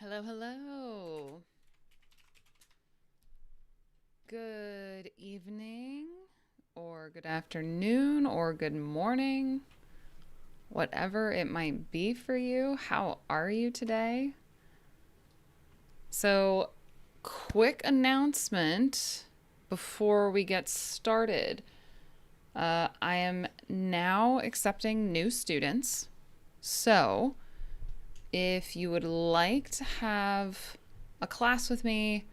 Hello, hello. Good evening, or good afternoon, or good morning, whatever it might be for you. How are you today? So, quick announcement before we get started. I am now accepting new students. So, if you would like to have a class with me,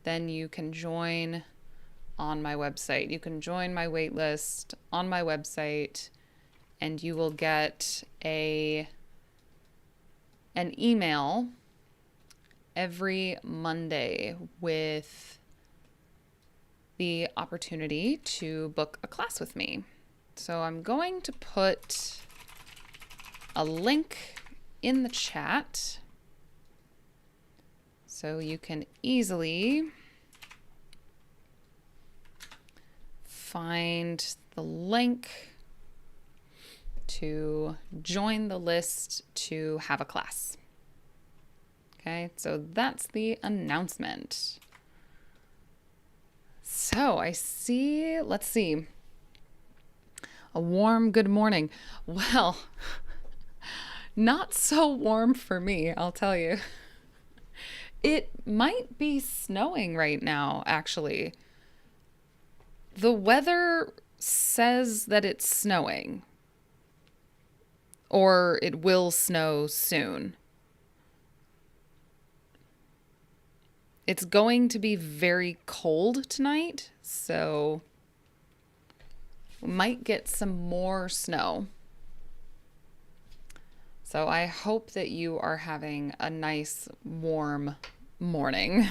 then you can join on my website. You can join my waitlist on my website and you will get an email every Monday with the opportunity to book a class with me. So I'm going to put a link in the chat so you can easily find the link to join the list to have a class. Okay, so that's the announcement. So I see, let's see, a warm good morning. Well, not so warm for me, I'll tell you. It might be snowing right now, actually. The weather says that it's snowing, or it will snow soon. It's going to be very cold tonight, so we might get some more snow. So I hope that you are having a nice warm morning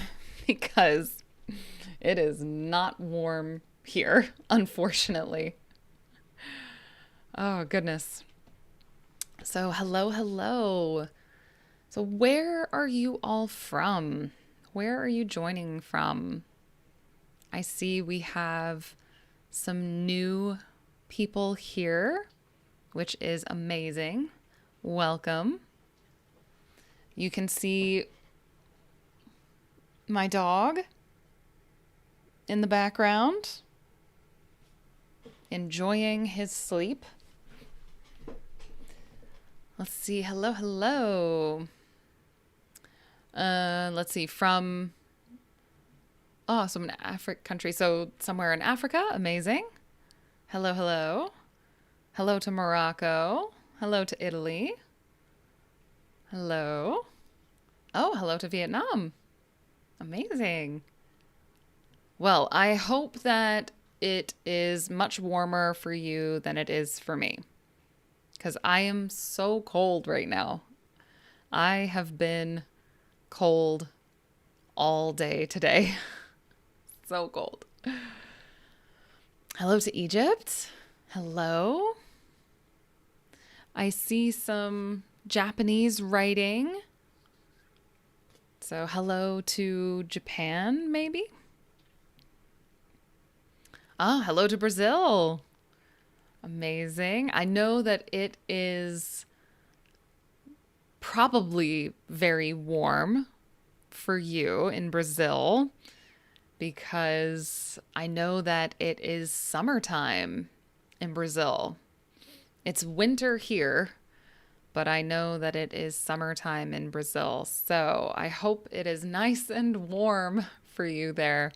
because it is not warm here, unfortunately. Oh, goodness. So, hello, hello. So, where are you all from? Where are you joining from? I see we have some new people here, which is amazing. Welcome. You can see my dog in the background, enjoying his sleep. Let's see. Hello, hello. Let's see. From some African country. So somewhere in Africa. Amazing. Hello, hello. Hello to Morocco. Hello to Italy. Hello. Oh, hello to Vietnam. Amazing. Well, I hope that it is much warmer for you than it is for me, because I am so cold right now. I have been cold all day today. So cold. Hello to Egypt. Hello. I see some Japanese writing. So hello to Japan, maybe? Ah, hello to Brazil. Amazing. I know that it is probably very warm for you in Brazil because I know that it is summertime in Brazil. It's winter here, but I know that it is summertime in Brazil. So I hope it is nice and warm for you there.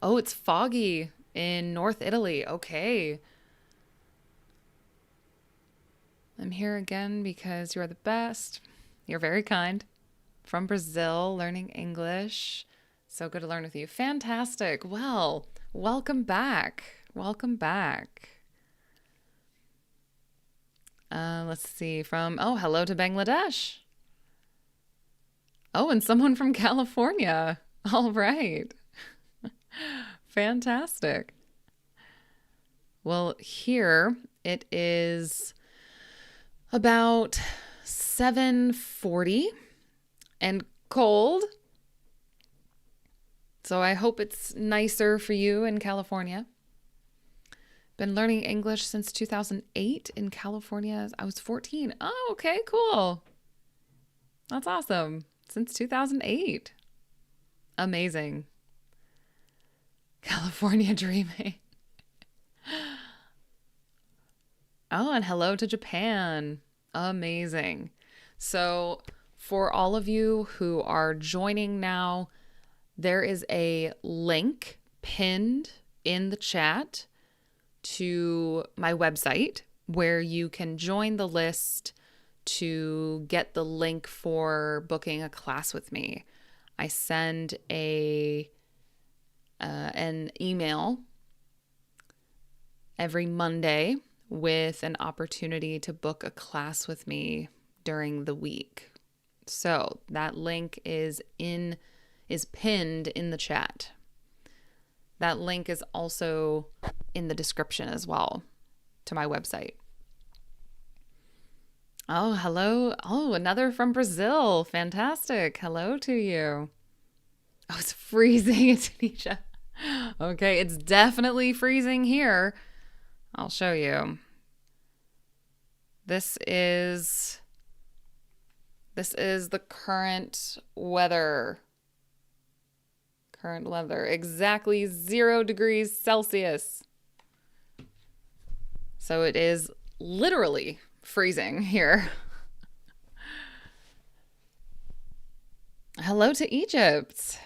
Oh, it's foggy in North Italy. Okay. I'm here again because you're the best. You're very kind. From Brazil, learning English. So good to learn with you. Fantastic. Well, welcome back. Welcome back. Let's see. Hello to Bangladesh. Oh, and someone from California. All right. Fantastic. Well, here it is about 7:40 and cold. So I hope it's nicer for you in California. Been learning English since 2008 in California. I was 14. Oh, okay, cool. That's awesome. Since 2008. Amazing. California dreaming. Oh, and hello to Japan. Amazing. So, for all of you who are joining now, there is a link pinned in the chat to my website where you can join the list to get the link for booking a class with me. I send an email every Monday with an opportunity to book a class with me during the week. So that link is pinned in the chat. That link is also in the description as well to my website. Oh, hello. Oh, another from Brazil. Fantastic. Hello to you. Oh, it's freezing in Tunisia. Okay, it's definitely freezing here. I'll show you. This is the current weather. Current weather. Exactly 0 degrees Celsius. So it is literally freezing here. Hello to Egypt.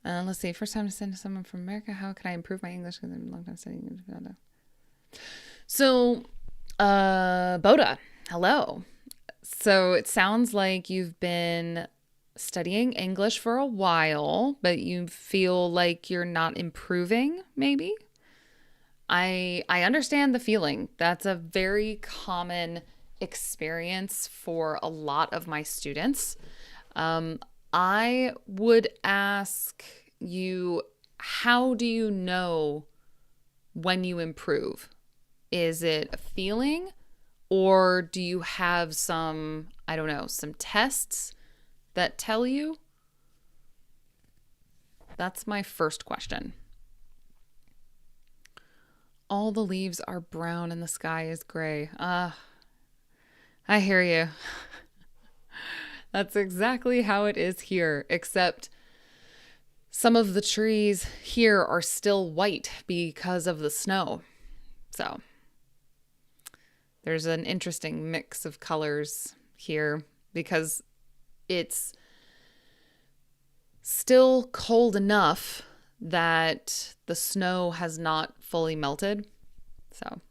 Let's see. First time to send to someone from America. How can I improve my English? Because I'm a long time studying. So, Boda, hello. So it sounds like you've been studying English for a while, but you feel like you're not improving, maybe? I understand the feeling. That's a very common experience for a lot of my students. I would ask you, how do you know when you improve? Is it a feeling, or do you have some tests that tell you? That's my first question. All the leaves are brown and the sky is gray. I hear you. That's exactly how it is here, except some of the trees here are still white because of the snow. So there's an interesting mix of colors here because it's still cold enough that the snow has not fully melted. So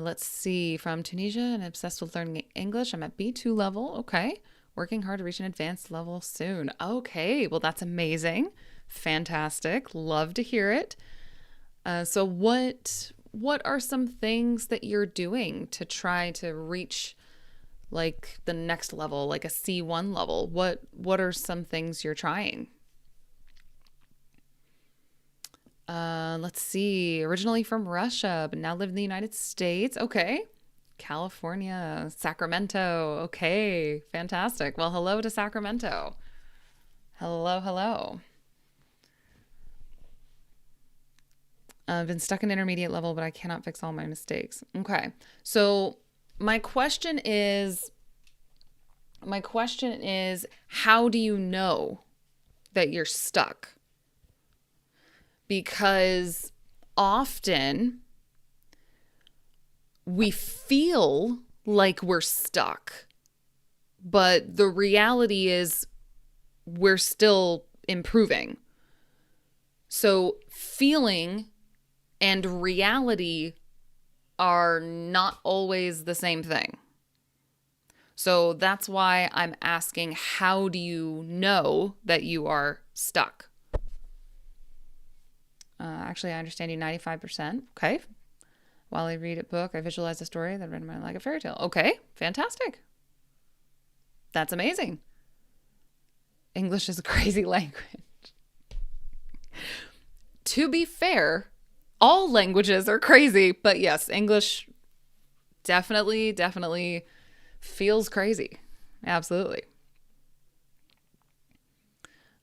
let's see, from Tunisia and obsessed with learning English. I'm at B2 level. Okay. Working hard to reach an advanced level soon. Okay. Well, that's amazing. Fantastic. Love to hear it. So what are some things that you're doing to try to reach like the next level, like a C1 level? What are some things you're trying? Let's see. Originally from Russia, but now live in the United States. Okay. California, Sacramento. Okay. Fantastic. Well, hello to Sacramento. Hello, hello. I've been stuck in intermediate level, but I cannot fix all my mistakes. Okay. So my question is, how do you know that you're stuck? Because often we feel like we're stuck, but the reality is we're still improving. So feeling and reality are not always the same thing. So that's why I'm asking, how do you know that you are stuck? Actually, I understand you 95%. Okay. While I read a book, I visualize a story that read in my mind like a fairy tale. Okay. Fantastic. That's amazing. English is a crazy language. To be fair, all languages are crazy, but yes, English definitely feels crazy. Absolutely.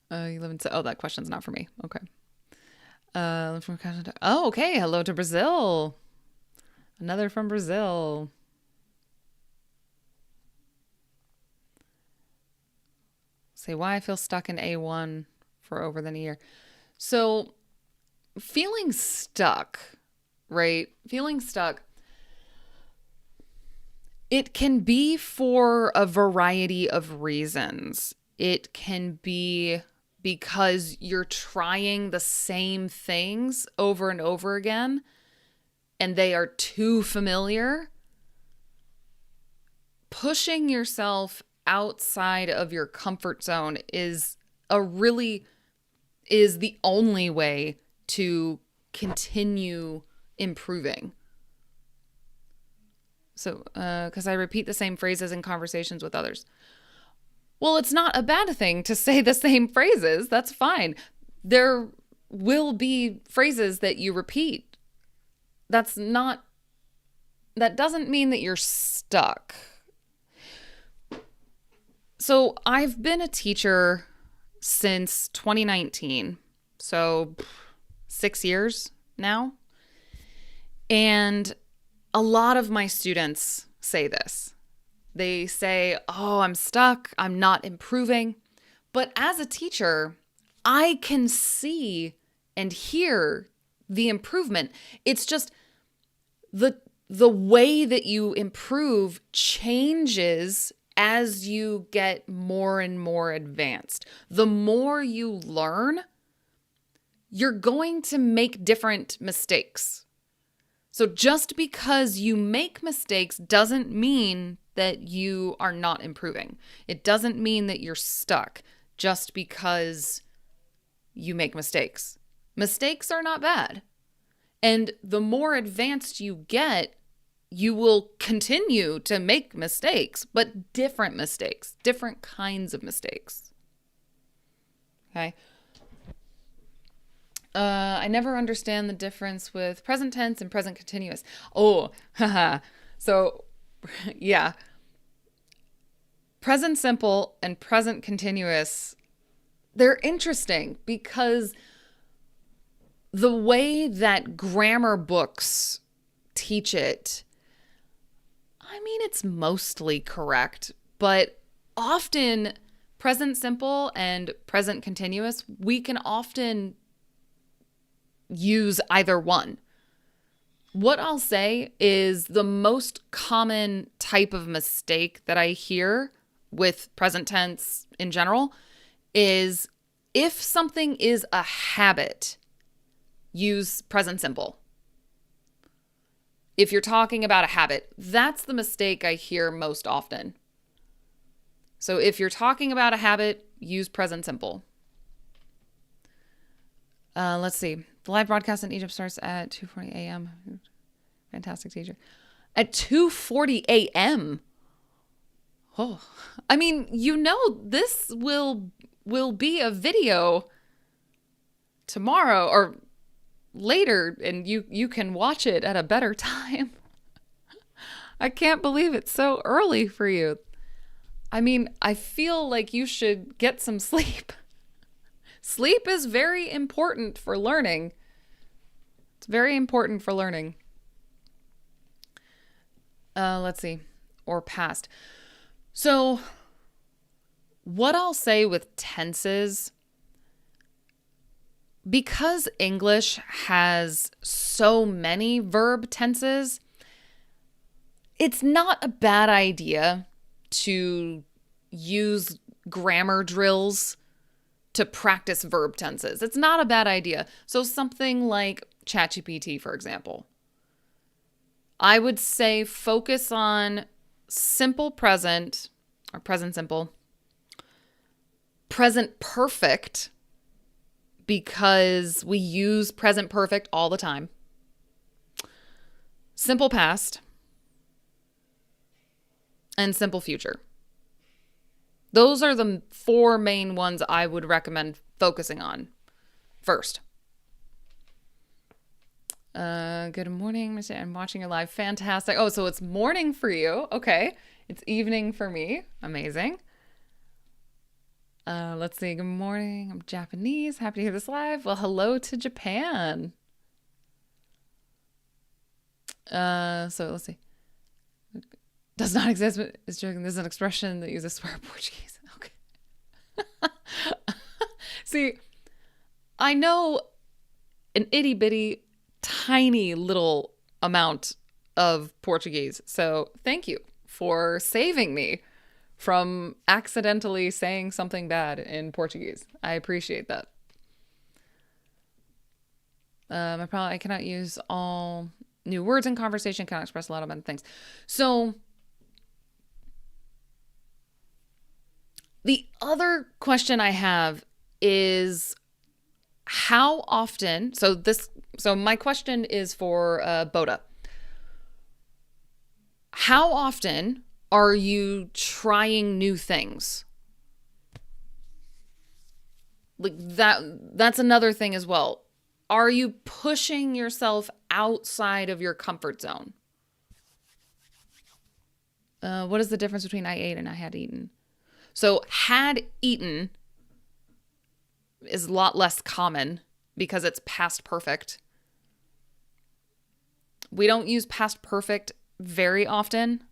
You live in... Oh, that question's not for me. Okay. Oh, okay. Hello to Brazil. Another from Brazil. Say why I feel stuck in A1 for over than a year. So feeling stuck, right? Feeling stuck, it can be for a variety of reasons. It can be because you're trying the same things over and over again and they are too familiar. Pushing yourself outside of your comfort zone is the only way to continue improving. So, because I repeat the same phrases in conversations with others. Well, it's not a bad thing to say the same phrases. That's fine. There will be phrases that you repeat. That doesn't mean that you're stuck. So I've been a teacher since 2019. So 6 years now. And a lot of my students say this. They say, oh, I'm stuck. I'm not improving. But as a teacher, I can see and hear the improvement. It's just the way that you improve changes as you get more and more advanced. The more you learn, you're going to make different mistakes. So just because you make mistakes doesn't mean that you are not improving. It doesn't mean that you're stuck just because you make mistakes. Mistakes are not bad. And the more advanced you get, you will continue to make mistakes, but different mistakes, different kinds of mistakes. Okay. I never understand the difference with present tense and present continuous. Oh, haha. So, yeah. Present simple and present continuous, they're interesting because the way that grammar books teach it, I mean, it's mostly correct, but often present simple and present continuous, we can often use either one. What I'll say is the most common type of mistake that I hear with present tense in general is if something is a habit, use present simple. If you're talking about a habit, that's the mistake I hear most often. So if you're talking about a habit, use present simple. Let's see. The live broadcast in Egypt starts at 2:40 a.m. Fantastic teacher. At 2:40 a.m. Oh, I mean, this will be a video tomorrow or later, and you can watch it at a better time. I can't believe it's so early for you. I mean, I feel like you should get some sleep. Sleep is very important for learning. It's very important for learning. Let's see. Or past. So what I'll say with tenses, because English has so many verb tenses, it's not a bad idea to use grammar drills to practice verb tenses. It's not a bad idea. So something like ChatGPT, for example. I would say focus on simple present or present simple, present perfect, because we use present perfect all the time, simple past, and simple future. Those are the 4 main ones I would recommend focusing on first. Good morning, Mr. I'm watching your live. Fantastic. Oh, so it's morning for you. Okay. It's evening for me. Amazing. Let's see. Good morning. I'm Japanese. Happy to hear this live. Well, hello to Japan. So let's see. Does not exist, but it's joking. There's an expression that uses swear Portuguese. Okay. See, I know an itty bitty, tiny little amount of Portuguese. So thank you for saving me from accidentally saying something bad in Portuguese. I appreciate that. I cannot use all new words in conversation, cannot express a lot of other things. So the other question I have is how often, so my question is for Boda. How often are you trying new things? Like that's another thing as well. Are you pushing yourself outside of your comfort zone? What is the difference between I ate and I had eaten? So had eaten is a lot less common because it's past perfect. We don't use past perfect very often.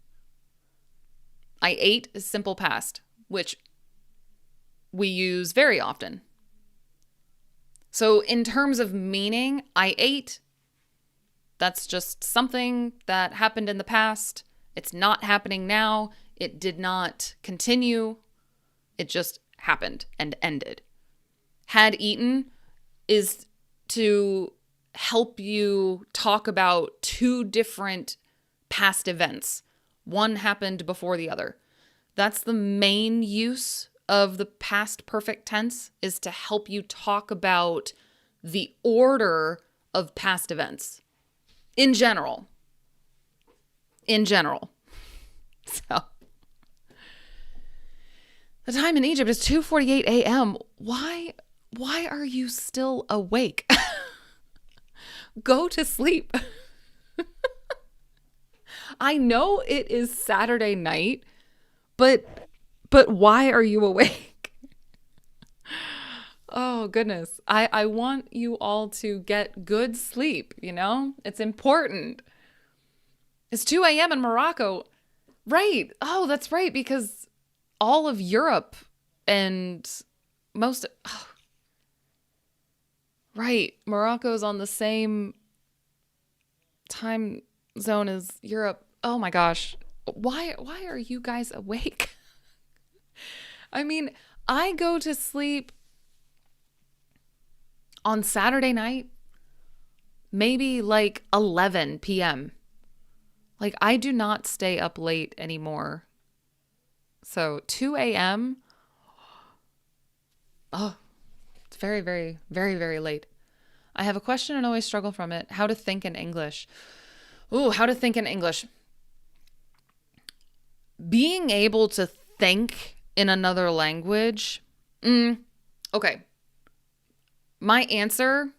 I ate is simple past, which we use very often. So in terms of meaning, I ate, that's just something that happened in the past. It's not happening now. It did not continue. It just happened and ended. Had eaten is to help you talk about two different past events. One happened before the other. That's the main use of the past perfect tense, is to help you talk about the order of past events in general. So the time in Egypt is 2:48 a.m. Why are you still awake? Go to sleep. I know it is Saturday night, but why are you awake? Oh, goodness. I want you all to get good sleep, you know? It's important. It's 2 a.m. in Morocco. Right. Oh, that's right, because all of Europe and most... Oh, right. Morocco's on the same time zone as Europe. Oh my gosh. Why are you guys awake? I mean, I go to sleep on Saturday night, maybe like 11 p.m. Like, I do not stay up late anymore. So 2 a.m. Oh, it's very, very, very, very late. I have a question and always struggle from it. How to think in English. Ooh, how to think in English. Being able to think in another language. Okay. My answer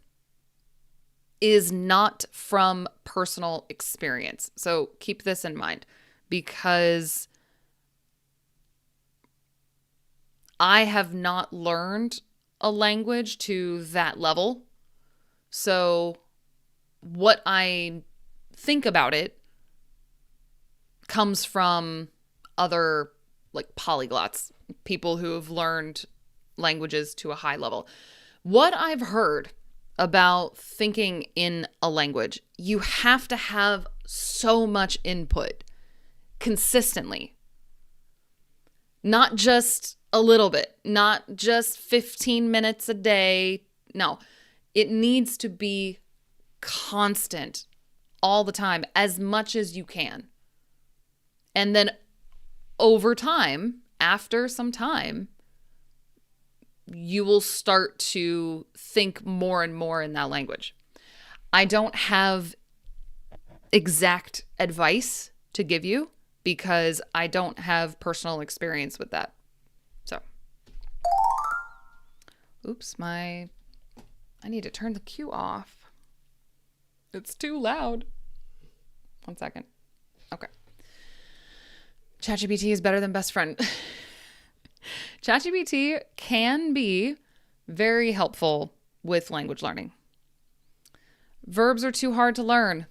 is not from personal experience. So keep this in mind, because I have not learned a language to that level. So what I think about it comes from other like polyglots, people who have learned languages to a high level. What I've heard about thinking in a language, you have to have so much input consistently. Not just a little bit, not just 15 minutes a day. No, it needs to be constant all the time, as much as you can. And then over time, after some time, you will start to think more and more in that language. I don't have exact advice to give you because I don't have personal experience with that. So, oops, I need to turn the cue off. It's too loud. 1 second. Okay. ChatGPT is better than best friend. ChatGPT can be very helpful with language learning. Verbs are too hard to learn.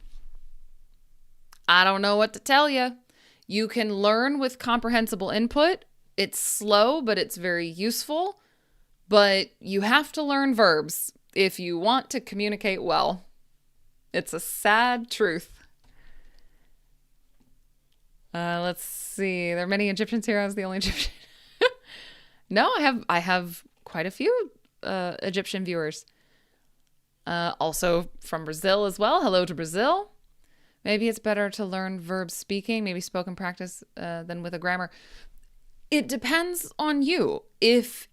I don't know what to tell you. You can learn with comprehensible input, It's slow, but it's very useful. But you have to learn verbs if you want to communicate well. It's a sad truth. Let's see. There are many Egyptians here. I was the only Egyptian. No, I have quite a few Egyptian viewers. Also from Brazil as well. Hello to Brazil. Maybe it's better to learn verb speaking, maybe spoken practice than with a grammar. It depends on you. If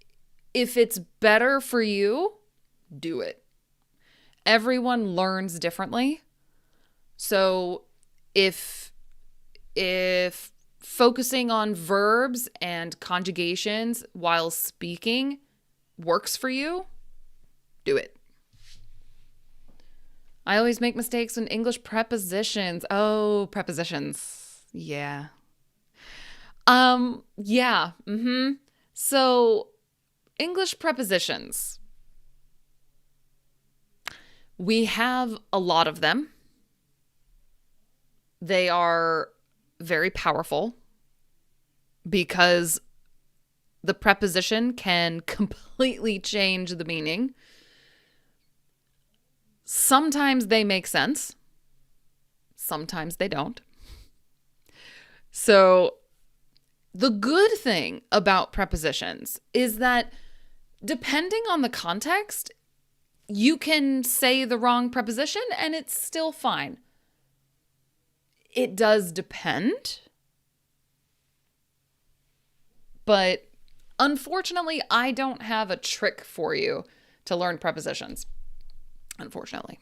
it's better for you, do it. Everyone learns differently. So if focusing on verbs and conjugations while speaking works for you, do it. I always make mistakes in English prepositions. Oh, prepositions. Yeah. Yeah. So, English prepositions. We have a lot of them. They are very powerful because the preposition can completely change the meaning. Sometimes they make sense. Sometimes they don't. So the good thing about prepositions is that depending on the context, you can say the wrong preposition and it's still fine. It does depend. But unfortunately, I don't have a trick for you to learn prepositions. Unfortunately.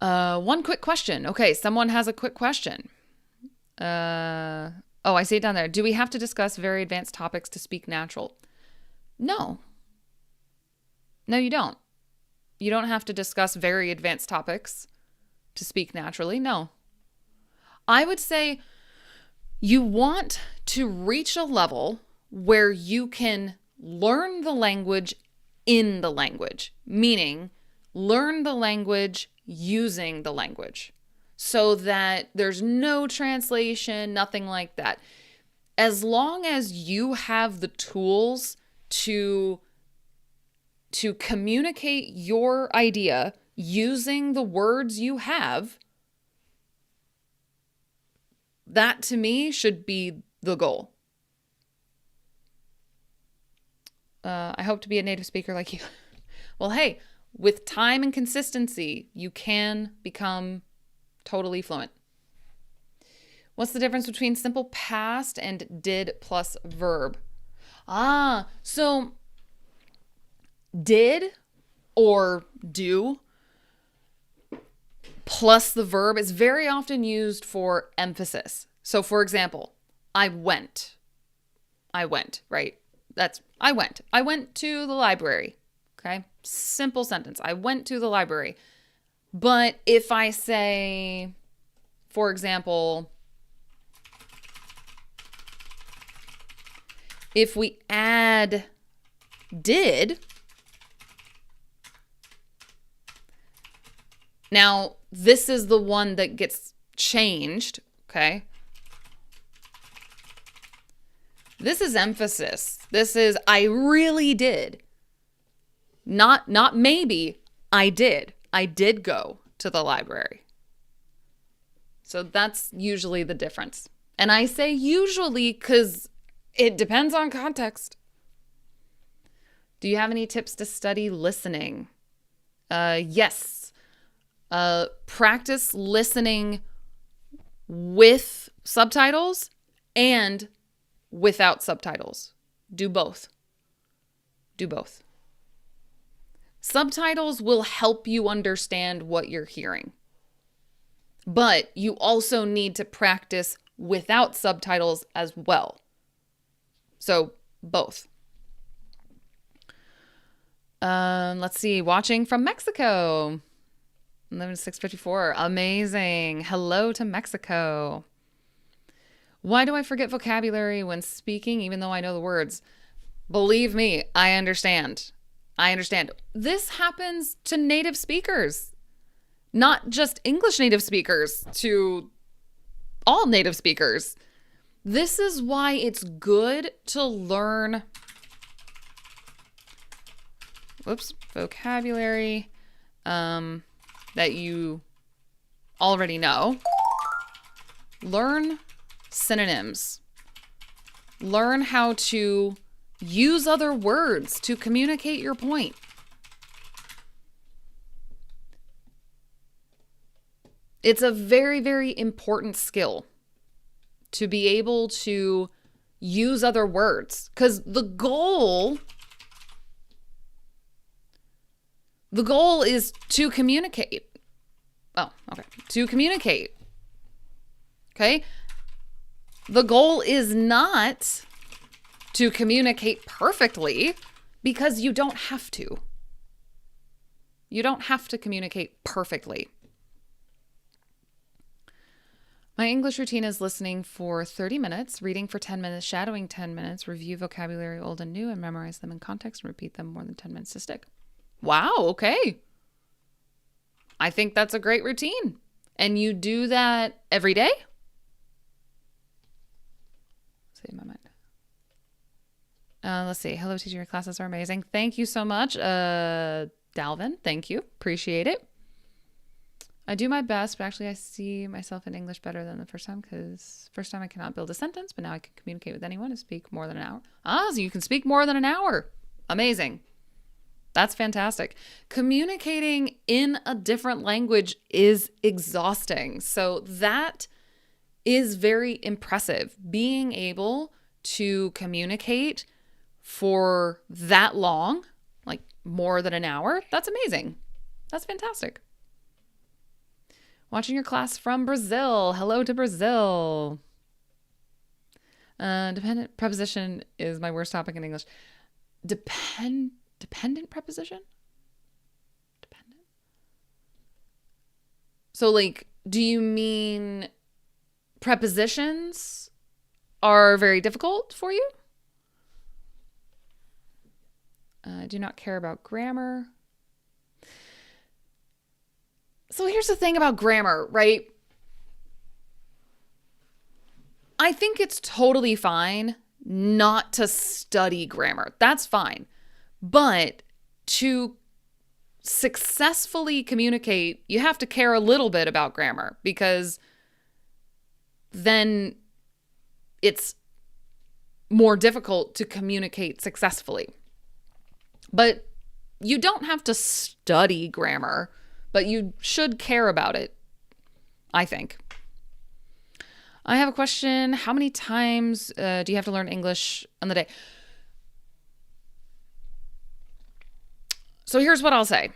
One quick question. Okay, someone has a quick question. I see it down there. Do we have to discuss very advanced topics to speak natural? No. No, you don't. You don't have to discuss very advanced topics to speak naturally. No. I would say you want to reach a level where you can learn the language in the language, meaning learn the language using the language so that there's no translation, nothing like that. As long as you have the tools to communicate your idea using the words you have, that to me should be the goal. I hope to be a native speaker like you. Well, hey, with time and consistency, you can become totally fluent. What's the difference between simple past and did plus verb? So did or do plus the verb is very often used for emphasis. So for example, I went, right? I went. I went to the library. Okay? Simple sentence. I went to the library. But if I say, for example, if we add did, now this is the one that gets changed, okay? This is emphasis. This is I really did. Not maybe, I did. I did go to the library. So that's usually the difference. And I say usually because it depends on context. Do you have any tips to study listening? Yes. Practice listening with subtitles and without subtitles. Do both. Do both. Subtitles will help you understand what you're hearing. But you also need to practice without subtitles as well. So both. Let's see. Watching from Mexico. 11:654. Amazing. Hello to Mexico. Why do I forget vocabulary when speaking, even though I know the words? Believe me, I understand. This happens to native speakers. Not just English native speakers, to all native speakers. This is why it's good to learn vocabulary that you already know. Learn synonyms. Learn how to use other words to communicate your point. It's a very, very important skill to be able to use other words, because the goal is to communicate. Oh, okay. To communicate. Okay? The goal is not to communicate perfectly, because you don't have to. You don't have to communicate perfectly. My English routine is listening for 30 minutes, reading for 10 minutes, shadowing 10 minutes, review vocabulary old and new, and memorize them in context and repeat them more than 10 minutes to stick. Wow, okay. I think that's a great routine. And you do that every day? See in my mind. Let's see. Hello, teacher. Your classes are amazing. Thank you so much. Dalvin, thank you. Appreciate it. I do my best, but actually I see myself in English better than the first time, because first time I cannot build a sentence, but now I can communicate with anyone and speak more than an hour. So you can speak more than an hour. Amazing. That's fantastic. Communicating in a different language is exhausting. So that is very impressive. Being able to communicate for that long, like more than an hour, that's amazing. That's fantastic. Watching your class from Brazil. Hello to Brazil. Dependent preposition is my worst topic in English. Dependent preposition? Dependent? So, like, do you mean prepositions are very difficult for you? I do not care about grammar. So here's the thing about grammar, right? I think it's totally fine not to study grammar. That's fine. But to successfully communicate, you have to care a little bit about grammar, because then it's more difficult to communicate successfully. But you don't have to study grammar, but you should care about it, I think. I have a question. How many times do you have to learn English on the day? So here's what I'll say.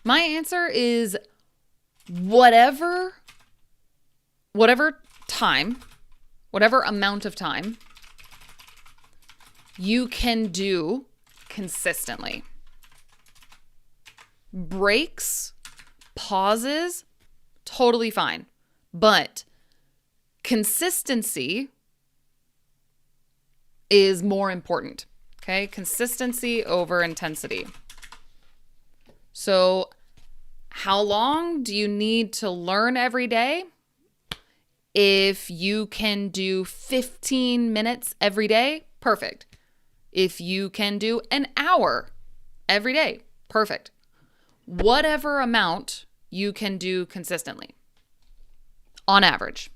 My answer is whatever time, whatever amount of time you can do consistently. Breaks, pauses, totally fine. But consistency is more important. Okay? Consistency over intensity. So, how long do you need to learn every day? If you can do 15 minutes every day, perfect. If you can do an hour every day, perfect. Whatever amount you can do consistently, on average.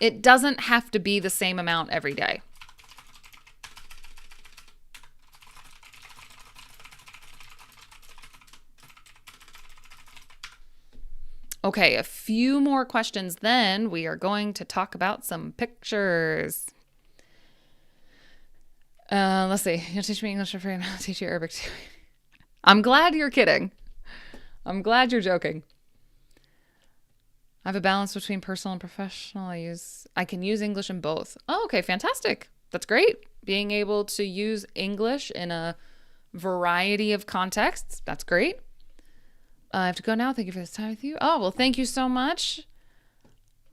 It doesn't have to be the same amount every day. Okay, a few more questions, then we are going to talk about some pictures. Let's see. You'll teach me English for free and I'll teach you Arabic too. I'm glad you're kidding. I'm glad you're joking. I have a balance between personal and professional. I can use English in both. Oh, okay, fantastic. That's great. Being able to use English in a variety of contexts. That's great. I have to go now. Thank you for this time with you. Oh, well, thank you so much.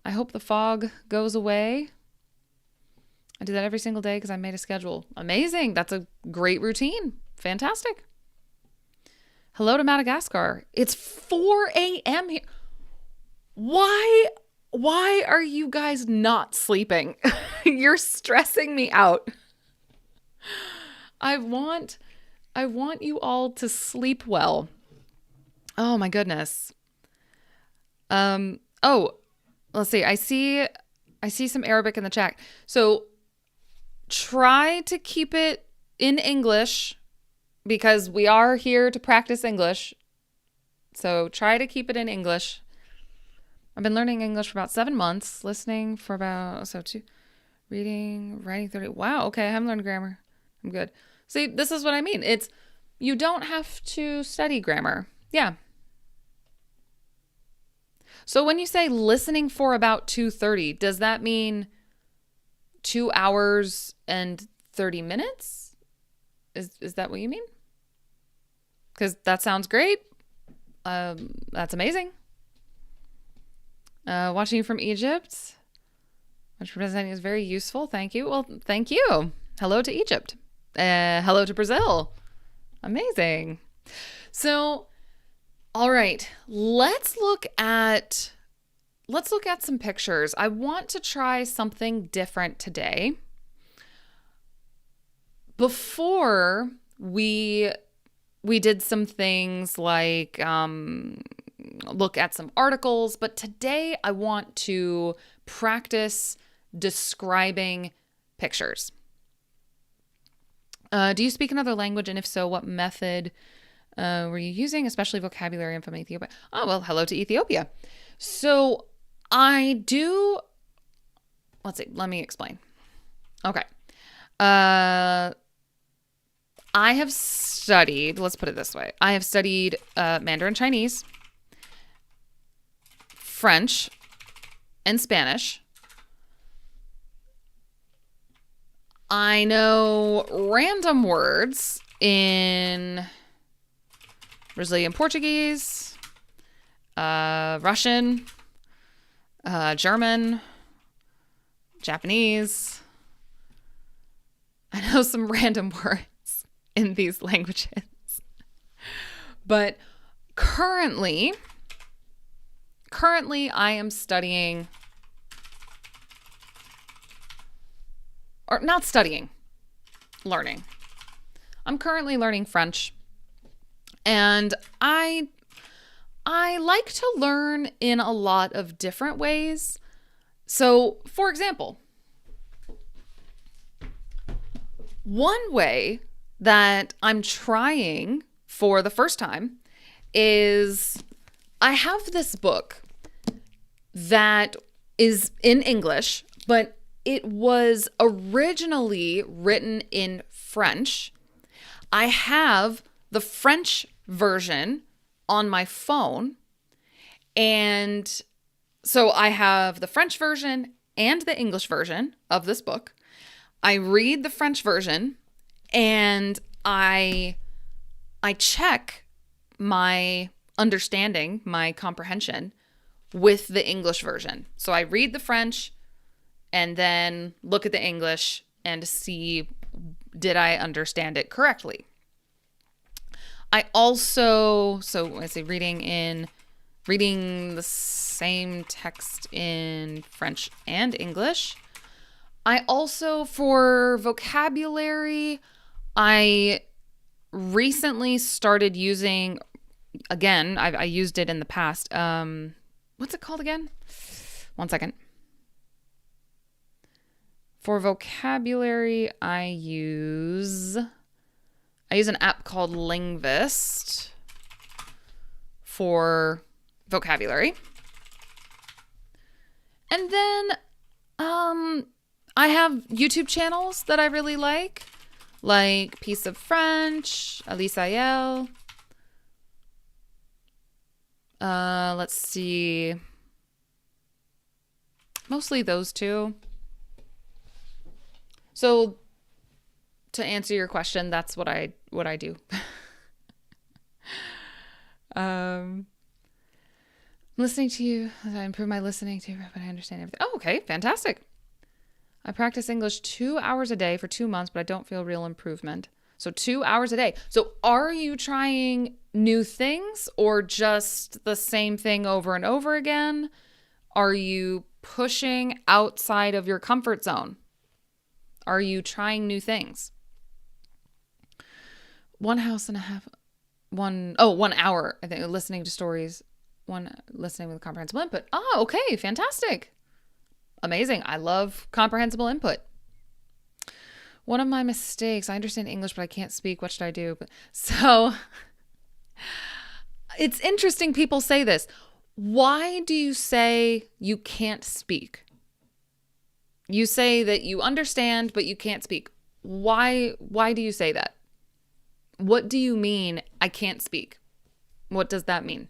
I hope the fog goes away. I do that every single day because I made a schedule. Amazing. That's a great routine. Fantastic. Hello to Madagascar. It's 4 a.m. here. Why are you guys not sleeping? You're stressing me out. I want you all to sleep well. Oh my goodness. Oh, let's see. I see some Arabic in the chat. So try to keep it in English because we are here to practice English. So try to keep it in English. I've been learning English for about 7 months, listening for about, reading, writing 30. Wow, okay, I haven't learned grammar. I'm good. See, this is what I mean. You don't have to study grammar. Yeah. So when you say listening for about 2:30, does that mean 2 hours and 30 minutes? Is that what you mean? Because that sounds great. That's amazing. Watching you from Egypt, which presenting is very useful. Thank you. Well, thank you. Hello to Egypt. Hello to Brazil. Amazing. So, all right, let's look at some pictures. I want to try something different today. Before we did some things like look at some articles, but today I want to practice describing pictures. Do you speak another language? And if so, what method were you using, especially vocabulary from Ethiopia? Oh, well, hello to Ethiopia. So I do, let's see, let me explain. Okay. I have studied, let's put it this way. I have studied Mandarin Chinese, French, and Spanish. I know random words in Brazilian Portuguese, Russian, German, Japanese. I know some random words in these languages. But currently I am studying, or not studying, learning. I'm currently learning French, and I like to learn in a lot of different ways. So, for example, one way that I'm trying for the first time is I have this book that is in English, but it was originally written in French. I have the French version on my phone, and so I have the French version and the English version of this book. I read the French version and I check my understanding, my comprehension with the English version. So I read the French and then look at the English and see, did I understand it correctly? I also, so I say reading the same text in French and English. I also, for vocabulary, I recently started using, again, I used it in the past. What's it called again? One second. For vocabulary, I use an app called Linguist for vocabulary. And then I have YouTube channels that I really like Piece of French, Elise Ayel. Let's see. Mostly those two. So to answer your question, that's what I do. Listening to you, I improve my listening to you, but I understand everything. Oh, okay, fantastic. I practice English 2 hours a day for 2 months, but I don't feel real improvement. So 2 hours a day. So are you trying new things or just the same thing over and over again? Are you pushing outside of your comfort zone? Are you trying new things? 1.5 hours. 1 hour, I think, listening to stories. Listening with comprehensible input. Oh, okay. Fantastic. Amazing. I love comprehensible input. One of my mistakes, I understand English, but I can't speak. What should I do? So it's interesting people say this. Why do you say you can't speak? You say that you understand, but you can't speak. Why do you say that? What do you mean, I can't speak? What does that mean?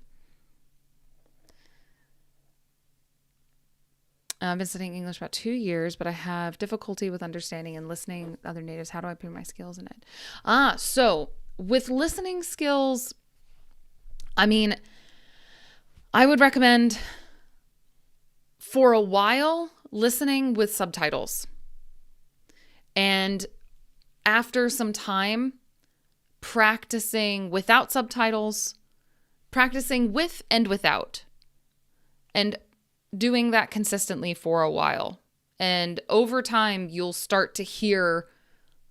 I've been studying English about 2 years, but I have difficulty with understanding and listening to other natives. How do I improve my skills in it? So with listening skills, I mean, I would recommend for a while listening with subtitles. And after some time, practicing without subtitles, practicing with and without, and doing that consistently for a while. And over time, you'll start to hear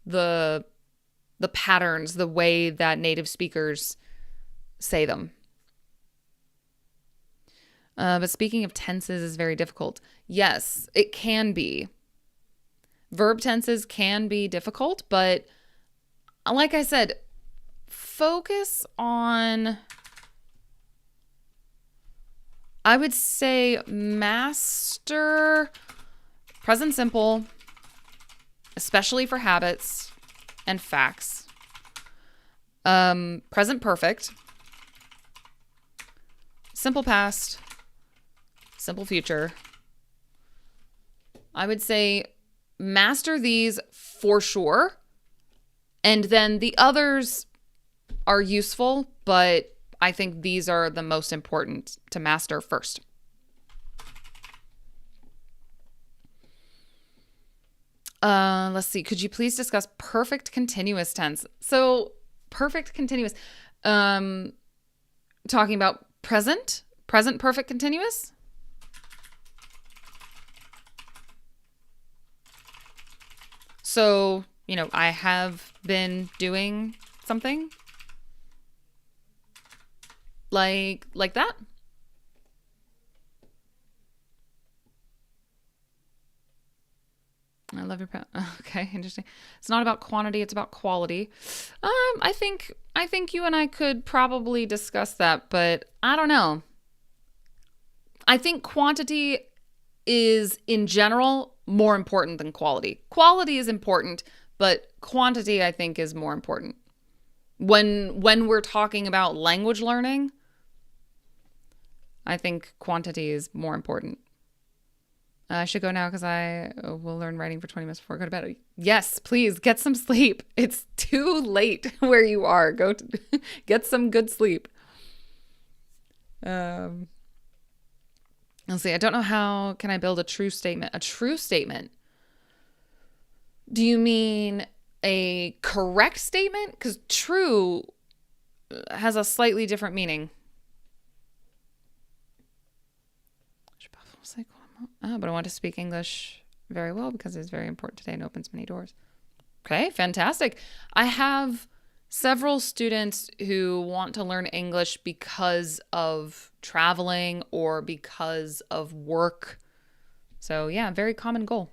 the patterns, the way that native speakers say them. But speaking of tenses is very difficult. Yes, it can be. Verb tenses can be difficult, but like I said, focus on, I would say, master present simple, especially for habits and facts. Present perfect, simple past, simple future. I would say master these for sure. And then the others are useful, but I think these are the most important to master first. Let's see. Could you please discuss perfect continuous tense? So perfect continuous, talking about present perfect continuous. So, I have been doing something like that. I love your okay, interesting. It's not about quantity, it's about quality. I think you and I could probably discuss that, but I don't know. I think quantity is in general more important than quality. Quality is important, but quantity I think is more important. When we're talking about language learning, I think quantity is more important. I should go now because I will learn writing for 20 minutes before I go to bed. Yes, please get some sleep. It's too late where you are. Go get some good sleep. Let's see. I don't know how can I build a true statement. A true statement. Do you mean a correct statement? Because true has a slightly different meaning. But I want to speak English very well because it's very important today and opens many doors. Okay, fantastic. I have several students who want to learn English because of traveling or because of work. So yeah, very common goal.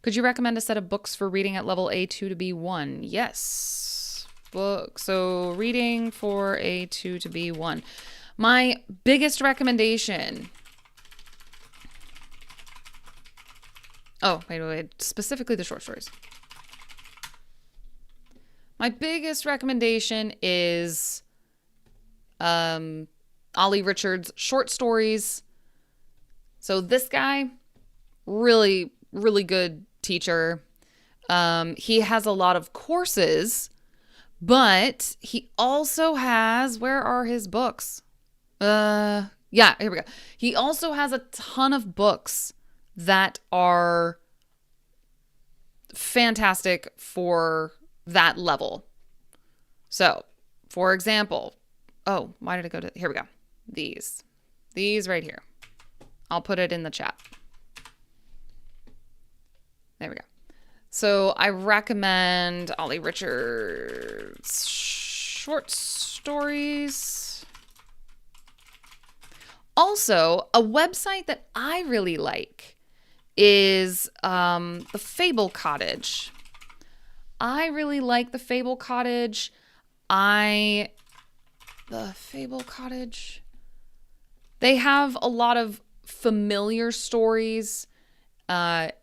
Could you recommend a set of books for reading at level A2 to B1? Yes. Book. So reading for A2 to B1. My biggest recommendation. Oh, wait. Specifically the short stories. My biggest recommendation is Ollie Richards' short stories. So this guy, really, really good teacher. He has a lot of courses, but he also has, where are his books? Yeah, here we go. He also has a ton of books that are fantastic for that level. So, for example, oh, why did it go to, here we go. These right here. I'll put it in the chat. There we go. So I recommend Ollie Richards' short stories. Also, a website that I really like is the Fable Cottage. I really like the Fable Cottage. The Fable Cottage. They have a lot of familiar stories, and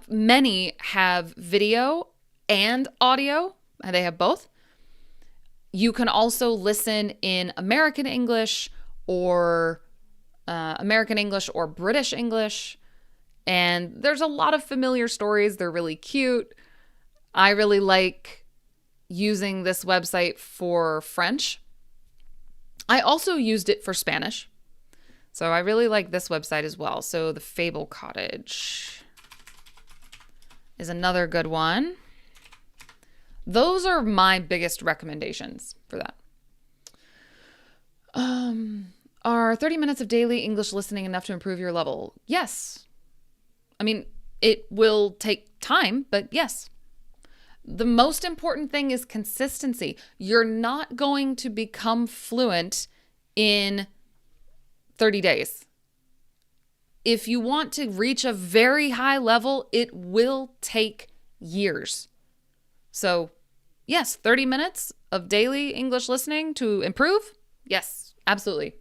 many have video and audio. They have both. You can also listen in American English or British English. And there's a lot of familiar stories. They're really cute. I really like using this website for French. I also used it for Spanish. So I really like this website as well. So the Fable Cottage is another good one. Those are my biggest recommendations for that. Are 30 minutes of daily English listening enough to improve your level? Yes. I mean, it will take time, but yes. The most important thing is consistency. You're not going to become fluent in 30 days. If you want to reach a very high level, it will take years. So, yes, 30 minutes of daily English listening to improve? Yes, absolutely.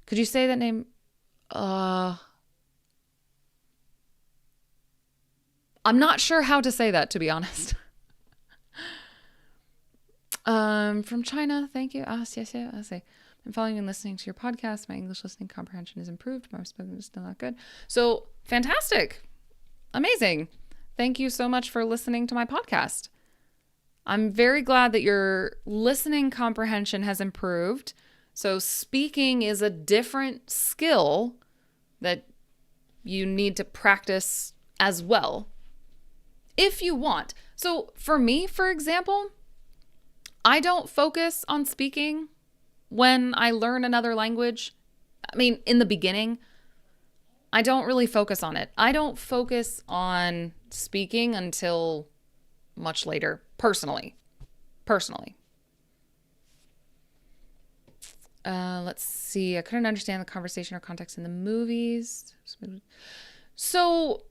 Could you say that name? I'm not sure how to say that, to be honest. From China, thank you. Yes. I say, I'm following and listening to your podcast. My English listening comprehension is improved. My spoken is still not good. So fantastic. Amazing. Thank you so much for listening to my podcast. I'm very glad that your listening comprehension has improved. So speaking is a different skill that you need to practice as well, if you want. So for me, for example, I don't focus on speaking when I learn another language. I mean, in the beginning, I don't really focus on it. I don't focus on speaking until much later, personally. Let's see. I couldn't understand the conversation or context in the movies. So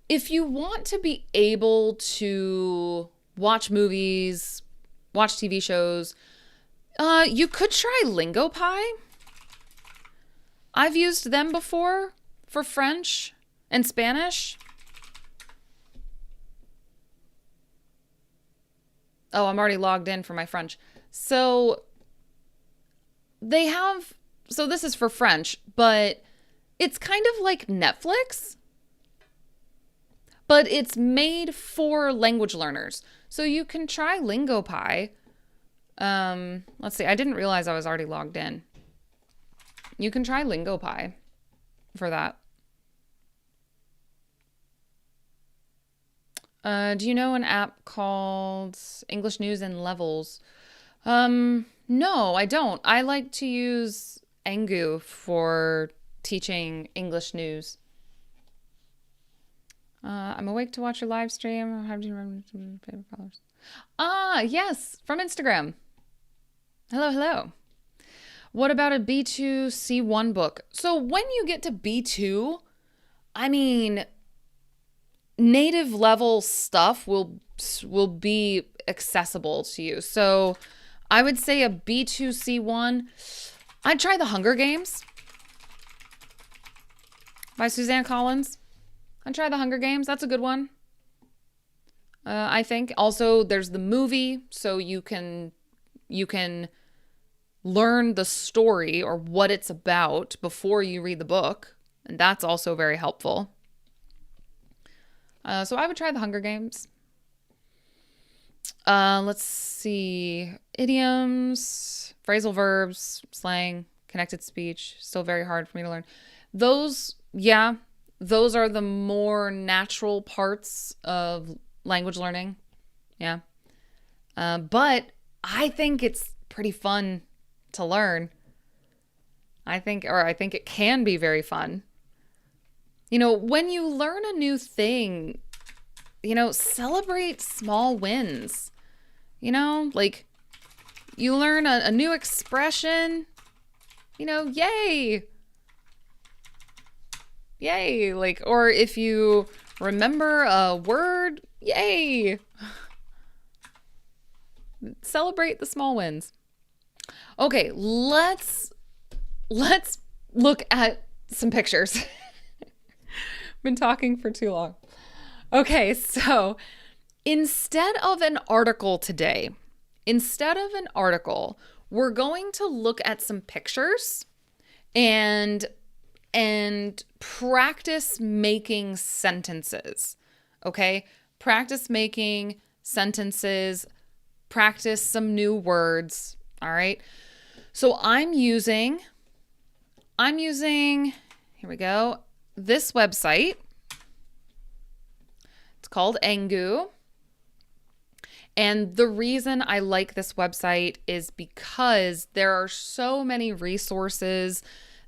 if you want to be able to watch movies, watch TV shows, you could try LingoPie. I've used them before for French and Spanish. Oh, I'm already logged in for my French. So this is for French, but it's kind of like Netflix, but it's made for language learners. So you can try LingoPie. Let's see. I didn't realize I was already logged in. You can try LingoPie for that. Do you know an app called English News and Levels? No, I don't. I like to use Angu for teaching English news. I'm awake to watch your live stream. How do you remember favorite followers? Yes, from Instagram. Hello. What about a B2 C1 book? So when you get to B2, I mean, native level stuff will be accessible to you. So I would say a B2 C1. I'd try The Hunger Games by Suzanne Collins. I'd try The Hunger Games. That's a good one. I think. Also, there's the movie, so you can learn the story or what it's about before you read the book, and that's also very helpful. So I would try The Hunger Games. Let's see. Idioms, phrasal verbs, slang, connected speech. Still very hard for me to learn. Those are the more natural parts of language learning. Yeah. But I think it's pretty fun to learn. I think it can be very fun. When you learn a new thing, celebrate small wins. Like you learn a new expression, yay. Yay. Like, or if you remember a word, yay. Celebrate the small wins. Okay, let's look at some pictures. Been talking for too long. Okay, so instead of an article today, we're going to look at some pictures and practice making sentences. Okay? Practice making sentences, practice some new words. All right? So I'm using, here we go, this website. It's called Engu. And the reason I like this website is because there are so many resources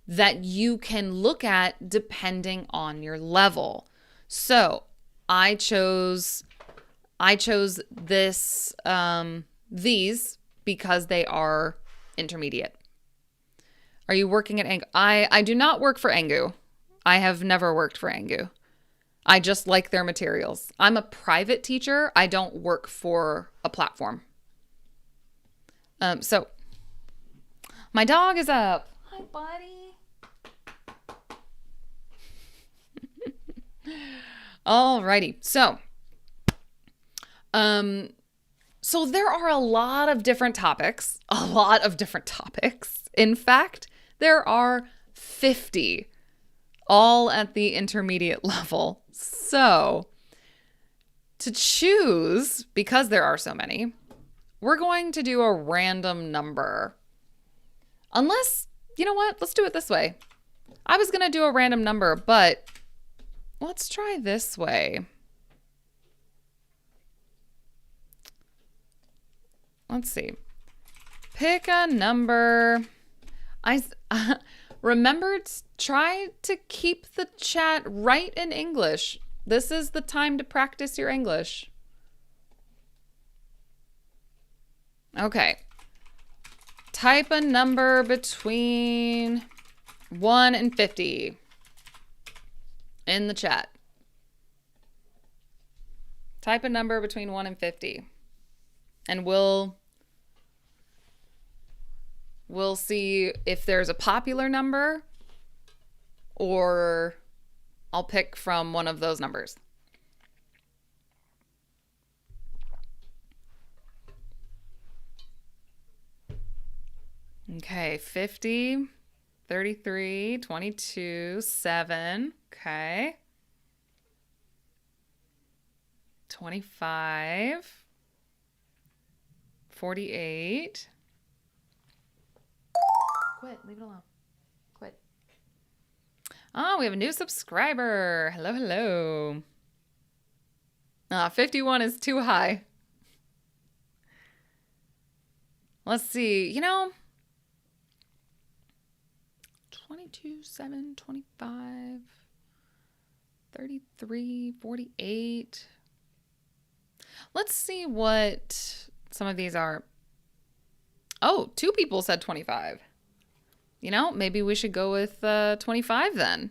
that you can look at depending on your level. So I chose these because they are intermediate. Are you working at Engu? I do not work for Engu. I have never worked for Engu. I just like their materials. I'm a private teacher. I don't work for a platform. So my dog is up. Hi, buddy. Alrighty. So there are a lot of different topics. In fact, there are 50, all at the intermediate level. So to choose, because there are so many, we're going to do a random number. Unless, you know what? Let's do it this way. I was going to do a random number, but let's try this way. Let's see. Pick a number. Remember, try to keep the chat right in English. This is the time to practice your English. Okay. Type a number between 1 and 50 in the chat. Type a number between 1 and 50. And we'll see if there's a popular number, or I'll pick from one of those numbers. Okay, 50, 33, 22, 7. Okay. 25, 48. Quit. Leave it alone. Quit. Oh, we have a new subscriber. Hello, hello. 51 is too high. Let's see. 22, 7, 25, 33, 48. Let's see what some of these are. Oh, 2 people said 25. Maybe we should go with 25 then.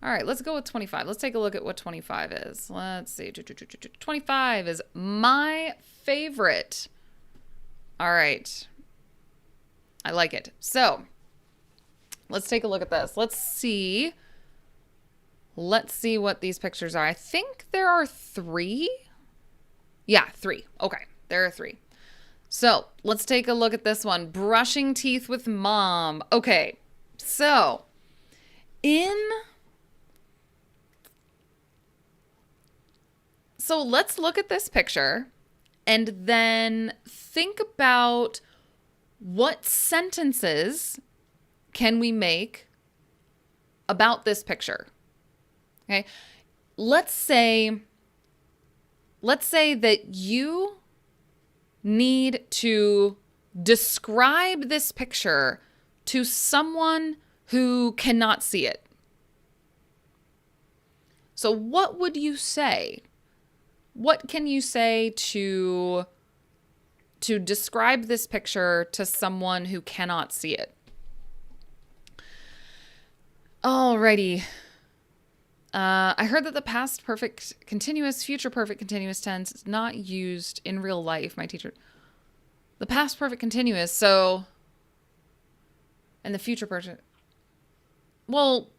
All right, let's go with 25. Let's take a look at what 25 is. Let's see. 25 is my favorite. All right. I like it. So let's take a look at this. Let's see what these pictures are. I think there are 3. Yeah, 3. Okay, there are 3. So let's take a look at this one. Brushing teeth with mom. Okay, so let's look at this picture and then think about what sentences can we make about this picture. Okay, let's say let's say that you need to describe this picture to someone who cannot see it. So what would you say? What can you say to describe this picture to someone who cannot see it? Alrighty. I heard that the past perfect continuous, future perfect continuous tense is not used in real life. My teacher. The past perfect continuous, so. And the future perfect. Well,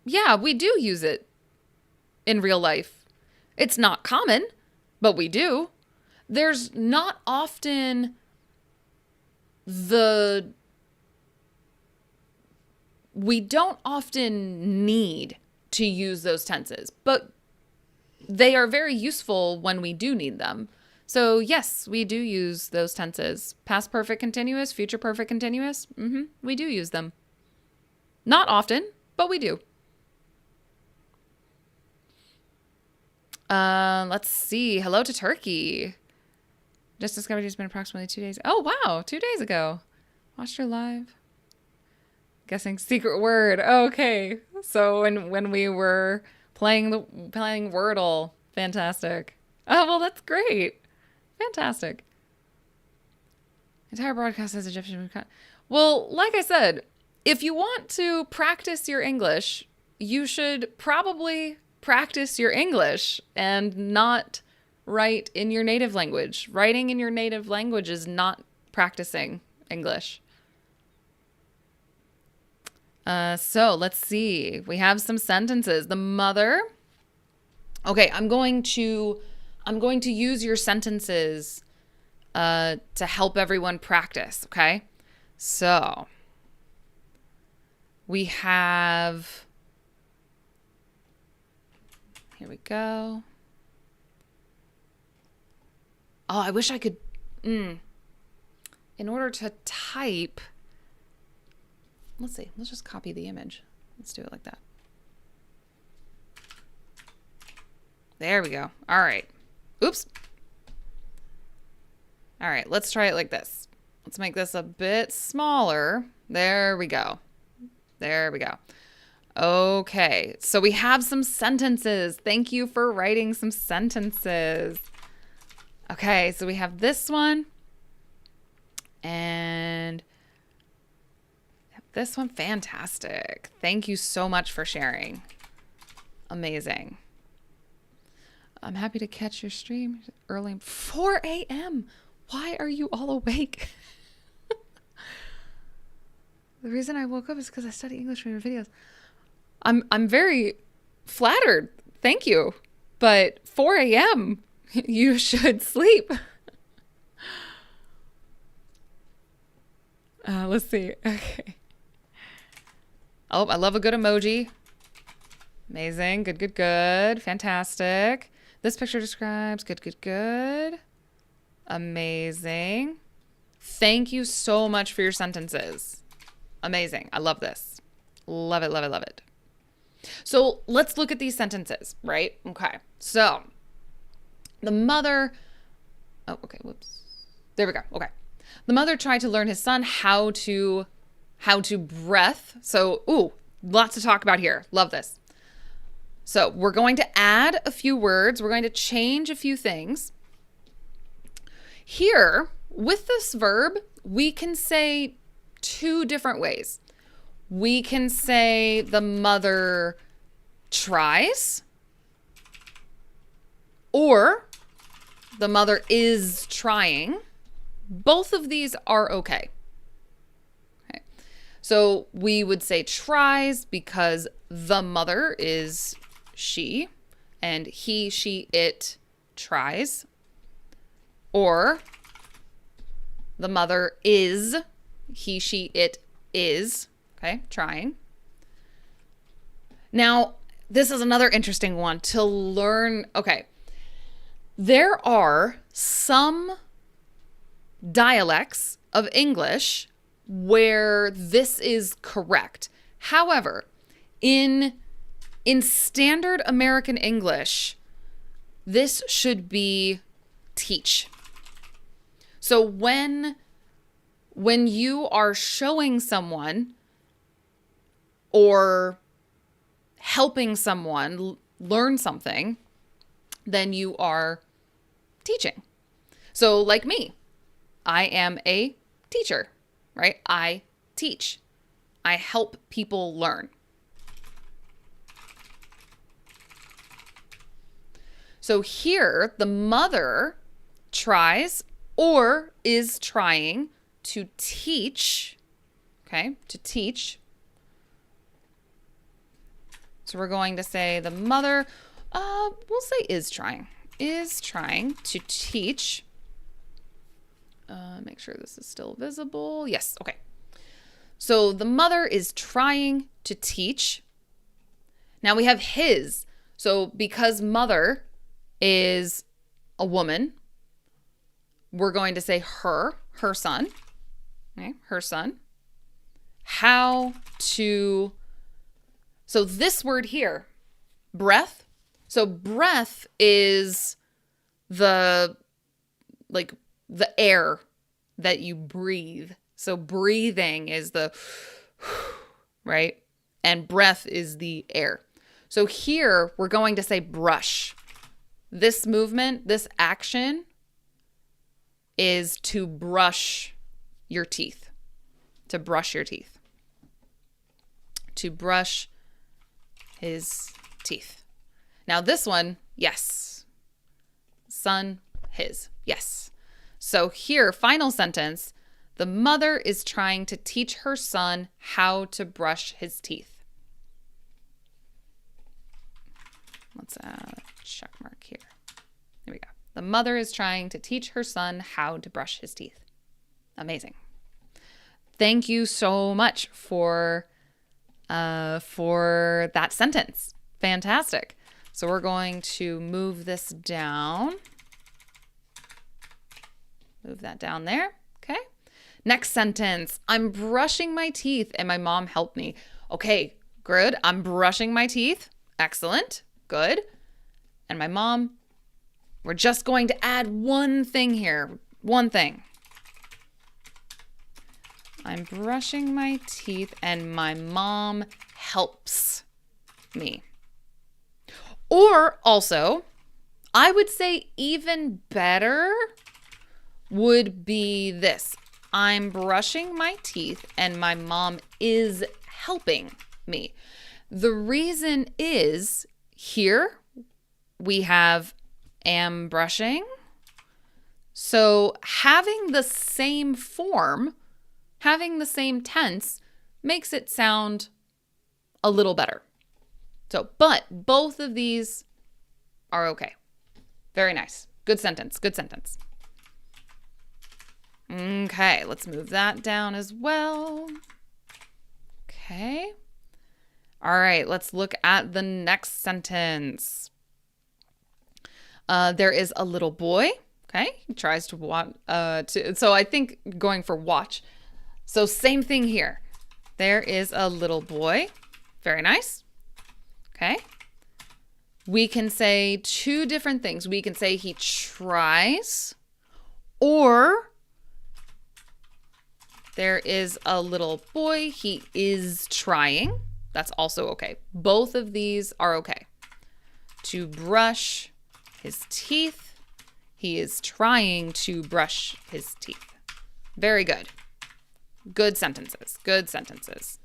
yeah, we do use it in real life. It's not common, but we do. There's not often we don't often need to use those tenses, but they are very useful when we do need them. So yes, we do use those tenses. Past perfect continuous, future perfect continuous. We do use them. Not often, but we do. Let's see. Hello to Turkey. Just discovered it's been approximately 2 days. Oh, wow. 2 days ago. Watched her live. Guessing secret word. Okay. So when we were playing Wordle. Fantastic. Oh, well, that's great. Fantastic. Entire broadcast has Egyptian. Well, like I said, if you want to practice your English, you should probably practice your English and not write in your native language. Writing in your native language is not practicing English. So let's see. We have some sentences. The mother. Okay, I'm going to use your sentences to help everyone practice, okay? So we have, here we go. Oh, I wish I could, in order to type, let's see, let's just copy the image. Let's do it like that. There we go. All right. Oops. All right, let's try it like this. Let's make this a bit smaller. There we go. There we go. Okay, so we have some sentences. Thank you for writing some sentences. Okay, so we have this one. And this one. Fantastic. Thank you so much for sharing. Amazing. I'm happy to catch your stream early. 4 a.m. Why are you all awake? The reason I woke up is because I study English from your videos. I'm very flattered. Thank you. But 4 a.m. you should sleep. Let's see. Okay. Oh, I love a good emoji. Amazing. Good, good, good. Fantastic. This picture describes good, good, good. Amazing. Thank you so much for your sentences. Amazing. I love this. Love it, love it, love it. So let's look at these sentences, right? Okay. So the mother, oh, okay. Whoops. There we go. Okay. The mother tried to learn his son how to breath. So, ooh, lots to talk about here. Love this. So we're going to add a few words. We're going to change a few things. Here, with this verb, we can say two different ways. We can say the mother tries, or the mother is trying. Both of these are okay. Okay. So we would say tries because the mother is she, and he, she, it tries. Or the mother is, he, she, it is, okay, trying. Now, this is another interesting one to learn. Okay, there are some dialects of English where this is correct. However, in standard American English, this should be teach. So when you are showing someone or helping someone learn something, then you are teaching. So like me, I am a teacher, right? I teach. I help people learn. So here, the mother tries or is trying to teach, okay, to teach. So we're going to say the mother, we'll say is trying to teach. Make sure this is still visible. Yes, okay. So the mother is trying to teach. Now we have his. So because mother is a woman, we're going to say her son, okay, her son. How to, so this word here, breath. So breath is the air that you breathe. So breathing is the, right? And breath is the air. So here we're going to say brush. This movement, this action is to brush your teeth. To brush your teeth. To brush his teeth. Now this one, yes. Son, his, yes. So here, final sentence, the mother is trying to teach her son how to brush his teeth. Let's add a check mark here. There we go. The mother is trying to teach her son how to brush his teeth. Amazing. Thank you so much for that sentence. Fantastic. So we're going to move this down. Move that down there. Okay. Next sentence. I'm brushing my teeth and my mom helped me. Okay, good. I'm brushing my teeth. Excellent. Good. And my mom, we're just going to add one thing here. One thing. I'm brushing my teeth and my mom helps me. Or also, I would say even better would be this. I'm brushing my teeth and my mom is helping me. The reason is here we have am brushing. So having the same form, having the same tense makes it sound a little better. So, but both of these are okay. Very nice. Good sentence. Good sentence. Okay, let's move that down as well. Okay. All right, let's look at the next sentence. There is a little boy. Okay, he tries to watch. So I think going for watch. So same thing here. There is a little boy. Very nice. Okay. We can say two different things. We can say he tries, or there is a little boy. He is trying. That's also okay. Both of these are okay. To brush his teeth. He is trying to brush his teeth. Very good. Good sentences. Good sentences.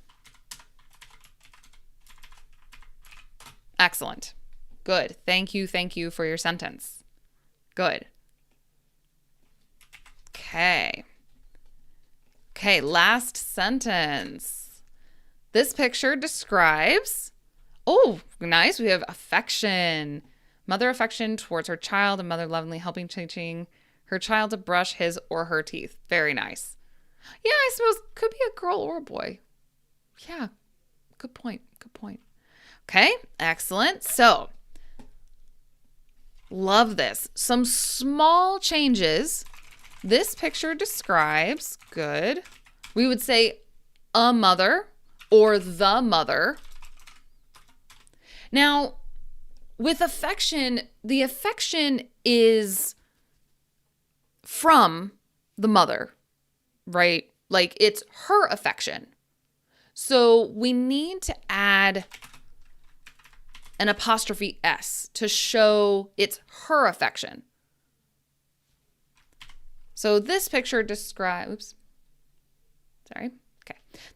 Excellent. Good. Thank you for your sentence. Good. Okay. Okay, last sentence. This picture describes, oh, nice. We have affection. Mother affection towards her child, and mother lovingly helping teaching her child to brush his or her teeth. Very nice. Yeah, I suppose could be a girl or a boy. Yeah, good point. Good point. Okay, excellent. So, love this. Some small changes. This picture describes, good. We would say a mother or the mother. Now, with affection, the affection is from the mother, right? Like it's her affection. So we need to add an apostrophe S to show it's her affection. So this picture describes,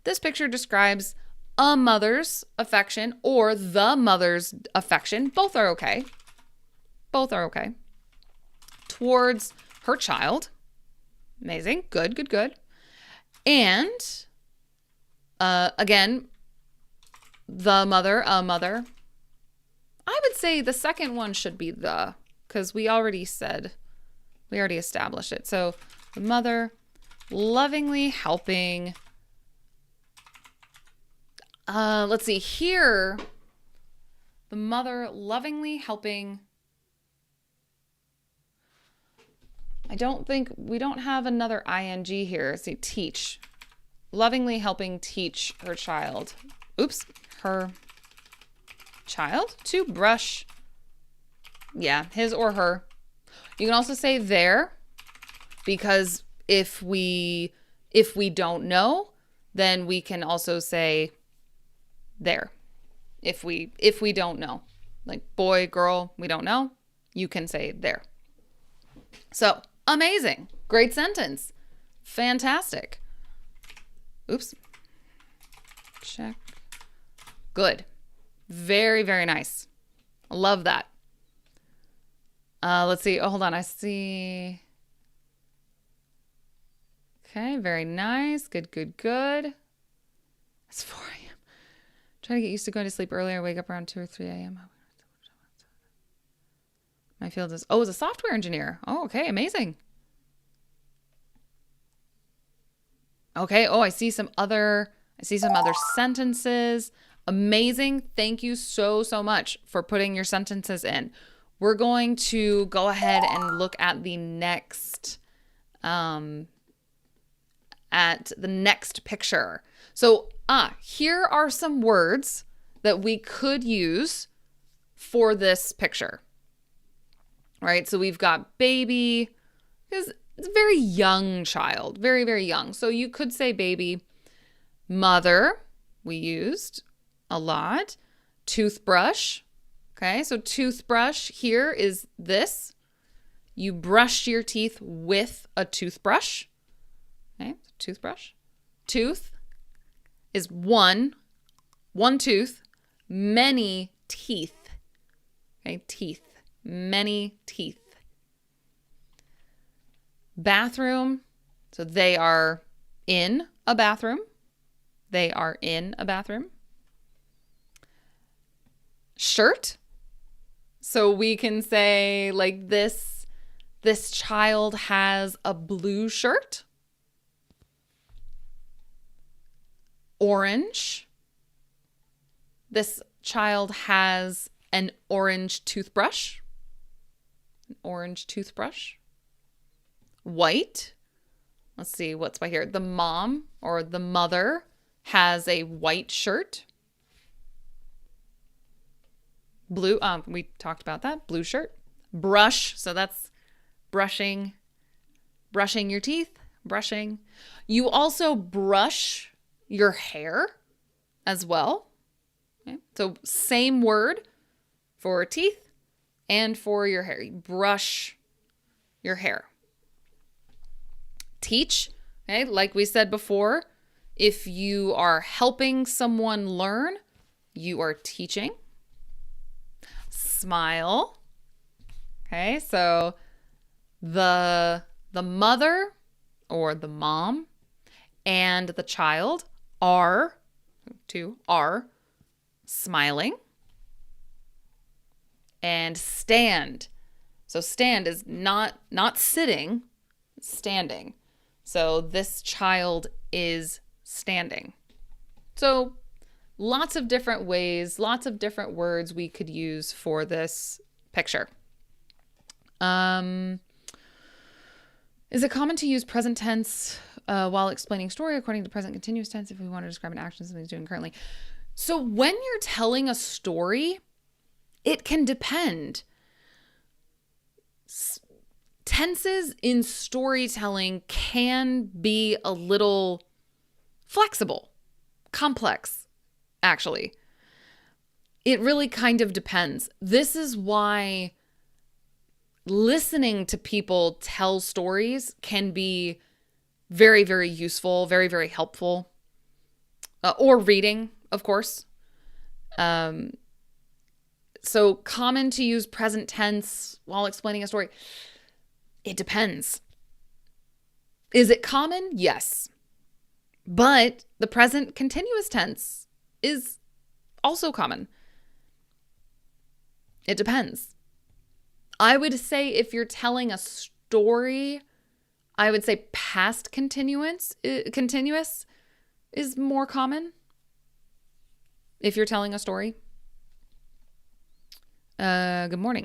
This picture describes a mother's affection or the mother's affection. Both are okay. Both are okay. Towards her child. Amazing. Good, good, good. And again, the mother, a mother. I would say the second one should be the, because we already established it. So the mother lovingly helping. Let's see here. The mother lovingly helping. We don't have another ing here. Let's see, teach. Lovingly helping teach her child. Her child to brush. Yeah, his or her. You can also say their, because if we don't know, then we can also say there. If we don't know, like boy, girl, we don't know, you can say there. So amazing. Great sentence. Fantastic. Check. Good. Very, very nice. I love that. Let's see. Oh, hold on. I see. Okay. Very nice. Good, good, good. It's 4 a.m. Try to get used to going to sleep earlier. Wake up around 2 or 3 a.m. My field is, as a software engineer. Oh, okay. Amazing. Okay. Oh, I see some other sentences. Amazing. Thank you so, so much for putting your sentences in. We're going to go ahead and look at the next picture. So, here are some words that we could use for this picture. All right, so we've got baby, because it's a very young child, very, very young. So you could say baby. Mother, we used a lot. Toothbrush. Okay, so toothbrush here is this. You brush your teeth with a toothbrush. Okay, toothbrush. Tooth is one tooth, many teeth. Okay, teeth, many teeth. Bathroom, so they are in a bathroom. They are in a bathroom. Shirt. So we can say like this child has a blue shirt. Orange. This child has an orange toothbrush. An orange toothbrush. White. Let's see what's by here. The mom or the mother has a white shirt. Blue, we talked about that. Blue shirt. Brush, so that's brushing your teeth, brushing. You also brush your hair as well. Okay? So same word for teeth and for your hair. You brush your hair. Teach, okay? Like we said before, if you are helping someone learn, you are teaching. Smile. Okay, so the mother or the mom and the child are smiling. And stand. So stand is not sitting, standing. So this child is standing. So lots of different ways, lots of different words we could use for this picture. Is it common to use present tense while explaining story according to present continuous tense if we want to describe an action something's doing currently? So when you're telling a story, It can depend. Tenses in storytelling can be a little flexible, complex, actually. It really kind of depends. This is why listening to people tell stories can be very, very useful, very, very helpful. Or reading, of course. So common to use present tense while explaining a story. It depends. Is it common? Yes. But the present continuous tense is also common. It depends. I would say if you're telling a story, I would say past continuous is more common if you're telling a story. Good morning.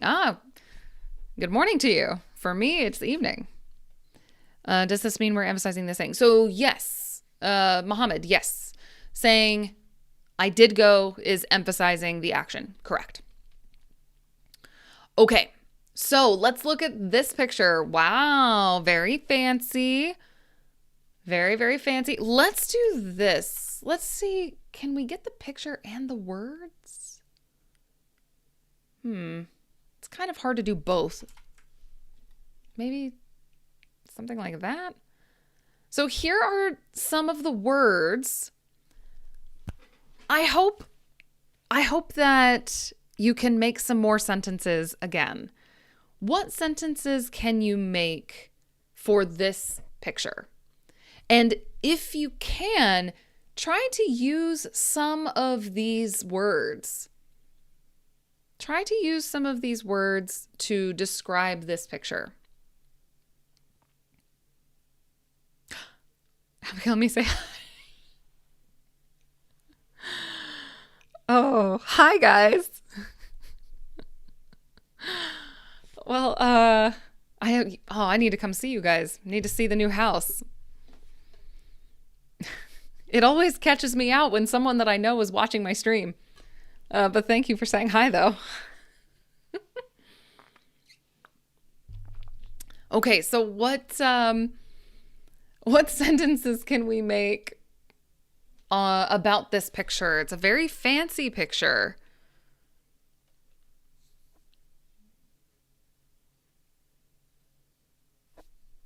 Good morning to you. For me, it's the evening. Does this mean we're emphasizing this thing? So yes, Mohammed, yes. Saying I did go is emphasizing the action. Correct. Okay, so let's look at this picture. Wow, very fancy. Very, very fancy. Let's do this. Let's see, can we get the picture and the words? It's kind of hard to do both. Maybe something like that. So here are some of the words. I hope that you can make some more sentences again. What sentences can you make for this picture? And if you can, try to use some of these words. Try to use some of these words to describe this picture. Let me say hi. Oh, hi guys. Well, I need to come see you guys. Need to see the new house. It always catches me out when someone that I know is watching my stream. But thank you for saying hi, though. Okay, so what sentences can we make about this picture? It's a very fancy picture.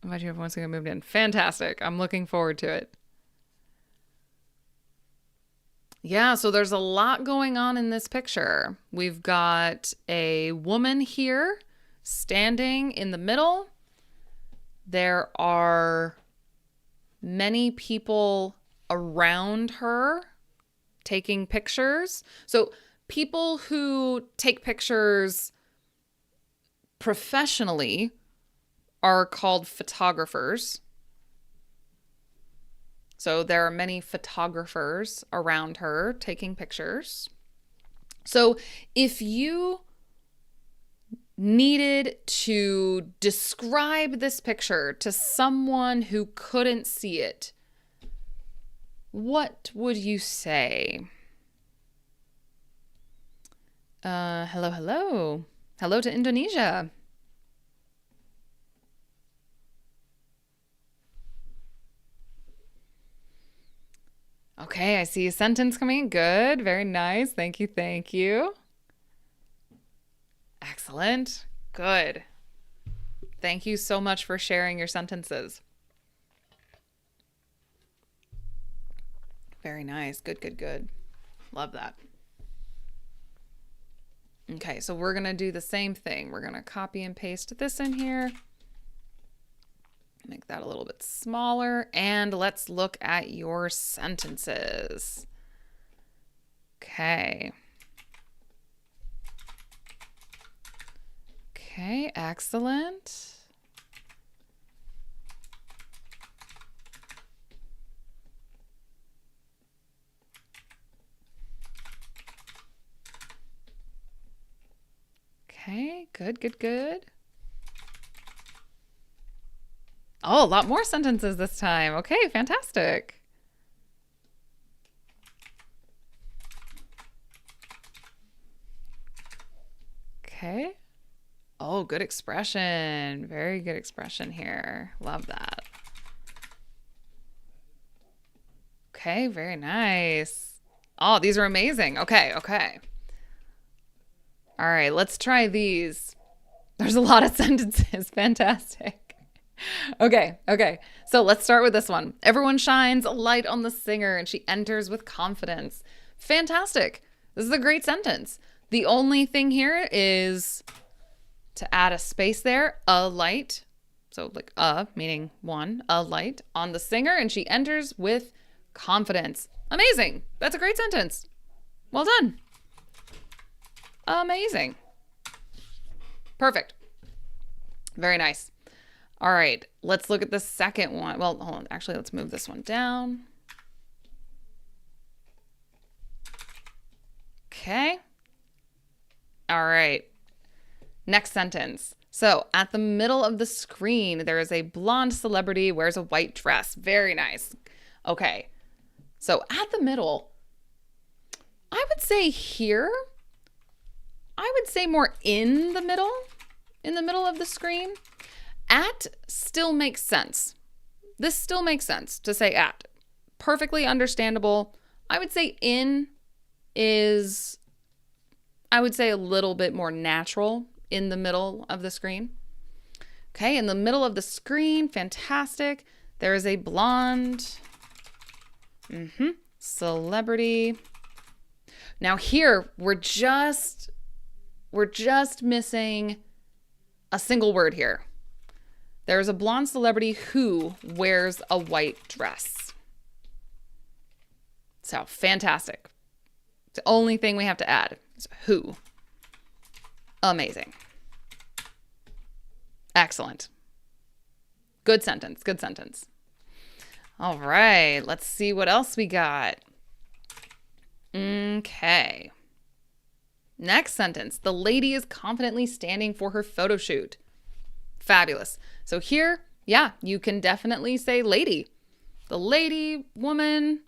Glad you have once again moved in. Fantastic. I'm looking forward to it. Yeah, so there's a lot going on in this picture. We've got a woman here standing in the middle. There are many people around her taking pictures. So people who take pictures professionally are called photographers. So there are many photographers around her taking pictures. So if you needed to describe this picture to someone who couldn't see it, what would you say? Hello, hello. Hello to Indonesia. Okay, I see a sentence coming in. Good, very nice. Thank you, thank you. Excellent. Good. Thank you so much for sharing your sentences. Very nice. Good, good, good. Love that. Okay, so we're going to do the same thing. We're going to copy and paste this in here. Make that a little bit smaller. And let's look at your sentences. Okay. Okay, excellent. Okay, good, good, good. Oh, a lot more sentences this time. Okay, fantastic. Okay. Oh, good expression. Very good expression here. Love that. Okay, very nice. Oh, these are amazing. Okay, okay. All right, let's try these. There's a lot of sentences. Fantastic. Okay, okay. So let's start with this one. Everyone shines a light on the singer and she enters with confidence. Fantastic. This is a great sentence. The only thing here is to add a space there, a light. So like meaning one, a light on the singer and she enters with confidence. Amazing. That's a great sentence. Well done. Amazing. Perfect. Very nice. All right, let's look at the second one. Well, hold on. Actually, let's move this one down. Okay. All right. Next sentence. So at the middle of the screen, there is a blonde celebrity wears a white dress. Very nice. Okay. So at the middle, I would say here, I would say more in the middle of the screen. At still makes sense. This still makes sense to say at. Perfectly understandable. I would say in is, I would say a little bit more natural in the middle of the screen. Okay, in the middle of the screen, fantastic. There is a blonde celebrity. Now here, we're just missing a single word here. There's a blonde celebrity who wears a white dress. So fantastic. The only thing we have to add is who. Amazing. Excellent. Good sentence. Good sentence. All right. Let's see what else we got. Okay. Next sentence. The lady is confidently standing for her photo shoot. Fabulous. So here, yeah, you can definitely say lady. The lady, woman.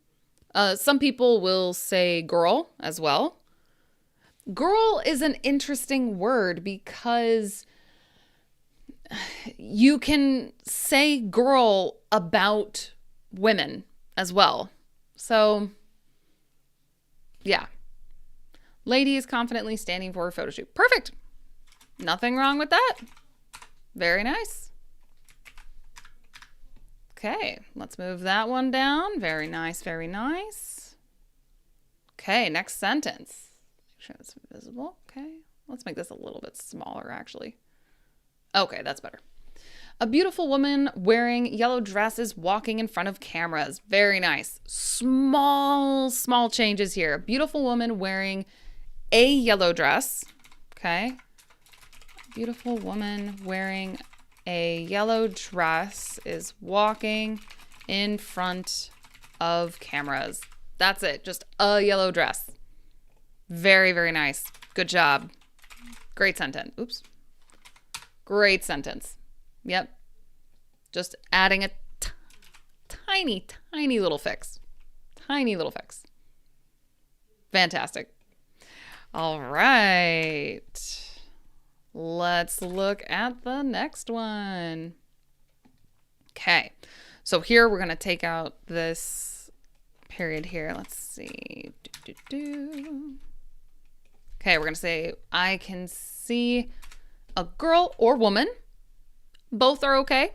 Some people will say girl as well. Girl is an interesting word because you can say girl about women as well. So, yeah. Lady is confidently standing for a photo shoot. Perfect. Nothing wrong with that. Very nice. Okay, let's move that one down. Very nice, very nice. Okay, next sentence. Make sure it's visible. Okay, let's make this a little bit smaller, actually. Okay, that's better. A beautiful woman wearing yellow dress is walking in front of cameras. Very nice. Small changes here. A beautiful woman wearing a yellow dress. Okay. Beautiful woman wearing a yellow dress is walking in front of cameras. That's it. Just a yellow dress. Very, very nice. Good job. Great sentence. Oops. Great sentence. Yep. Just adding a tiny little fix. Tiny little fix. Fantastic. All right. Let's look at the next one. Okay. So here we're going to take out this period here. Let's see. Okay, we're going to say, I can see a girl or woman. Both are okay.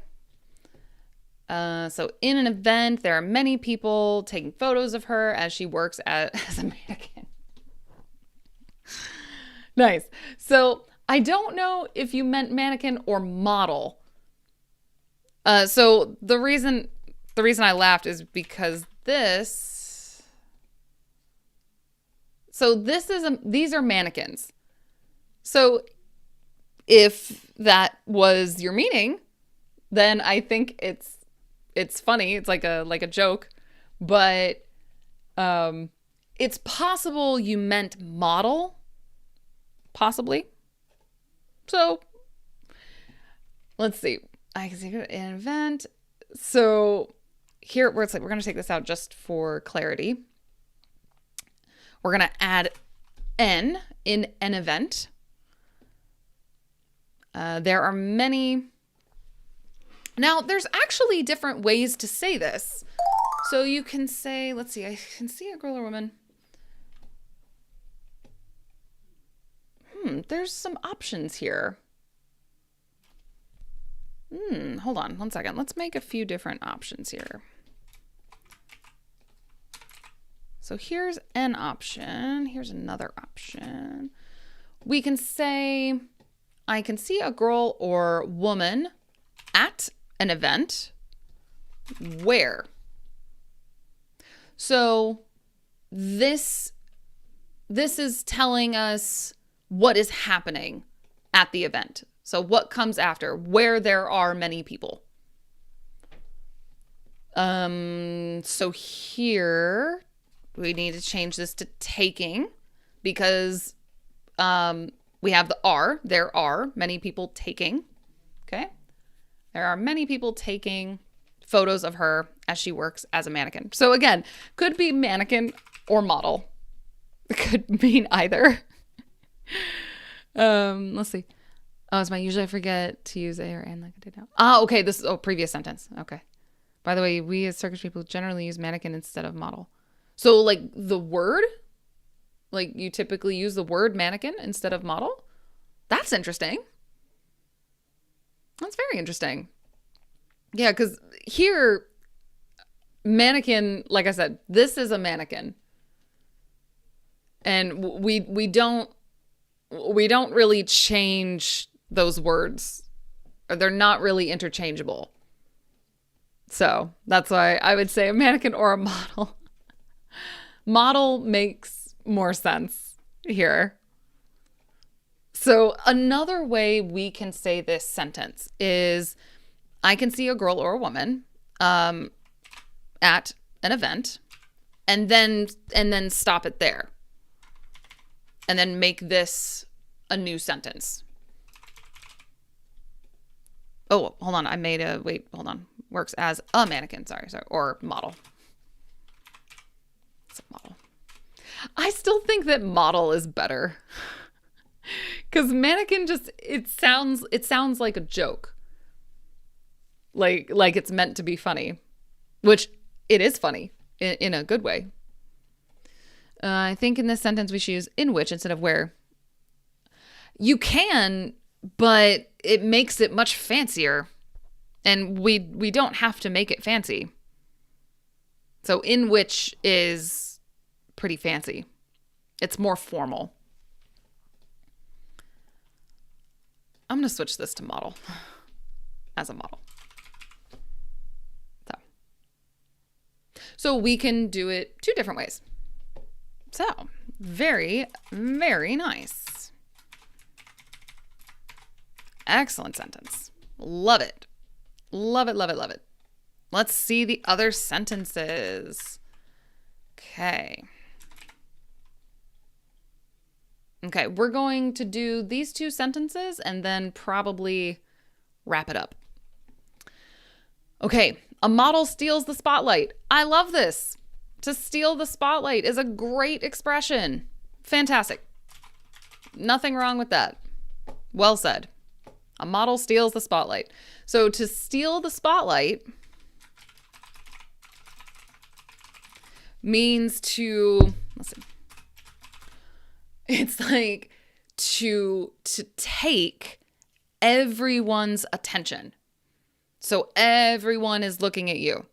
So in an event, there are many people taking photos of her as she works as a mannequin. Nice. So I don't know if you meant mannequin or model. So the reason I laughed is because these are mannequins. So if that was your meaning, then I think it's funny. It's like a joke, but it's possible you meant model, possibly. So let's see. I can see an event. So here where it's like, we're going to take this out just for clarity. We're going to add N in an event. There are many. Now, there's actually different ways to say this. So you can say, let's see, I can see a girl or woman. There's some options here. Hold on 1 second. Let's make a few different options here. So here's an option. Here's another option. We can say, I can see a girl or woman at an event where. So this is telling us what is happening at the event. So what comes after, where there are many people. So here we need to change this to taking because we have the are. There are many people taking. Okay. There are many people taking photos of her as she works as a mannequin. So again, could be mannequin or model. It could mean either. Let's see. Oh, it's my usually I forget to use a or and like I did now. Okay. This is previous sentence. Okay. By the way, we as circus people generally use mannequin instead of model. So like the word, like you typically use the word mannequin instead of model. That's interesting. That's very interesting. Yeah, because here, mannequin, like I said, this is a mannequin. And we don't really change those words. Or they're not really interchangeable. So that's why I would say a mannequin or a model. Model makes more sense here. So another way we can say this sentence is, I can see a girl or a woman at an event and then stop it there. And then make this a new sentence. Oh, hold on. Hold on. Works as a mannequin. Sorry. Or model. It's a model. I still think that model is better. Because mannequin it sounds like a joke. Like it's meant to be funny. Which it is funny in a good way. I think in this sentence we should use in which instead of where. You can, but it makes it much fancier. And we don't have to make it fancy. So in which is pretty fancy. It's more formal. I'm going to switch this to model as a model. So we can do it two different ways. So very, very nice. Excellent sentence. Love it. Love it, love it, love it. Let's see the other sentences. Okay. Okay, we're going to do these two sentences and then probably wrap it up. Okay, a model steals the spotlight. I love this. To steal the spotlight is a great expression. Fantastic. Nothing wrong with that. Well said. A model steals the spotlight. So to steal the spotlight means to, let's see. It's like to take everyone's attention. So everyone is looking at you.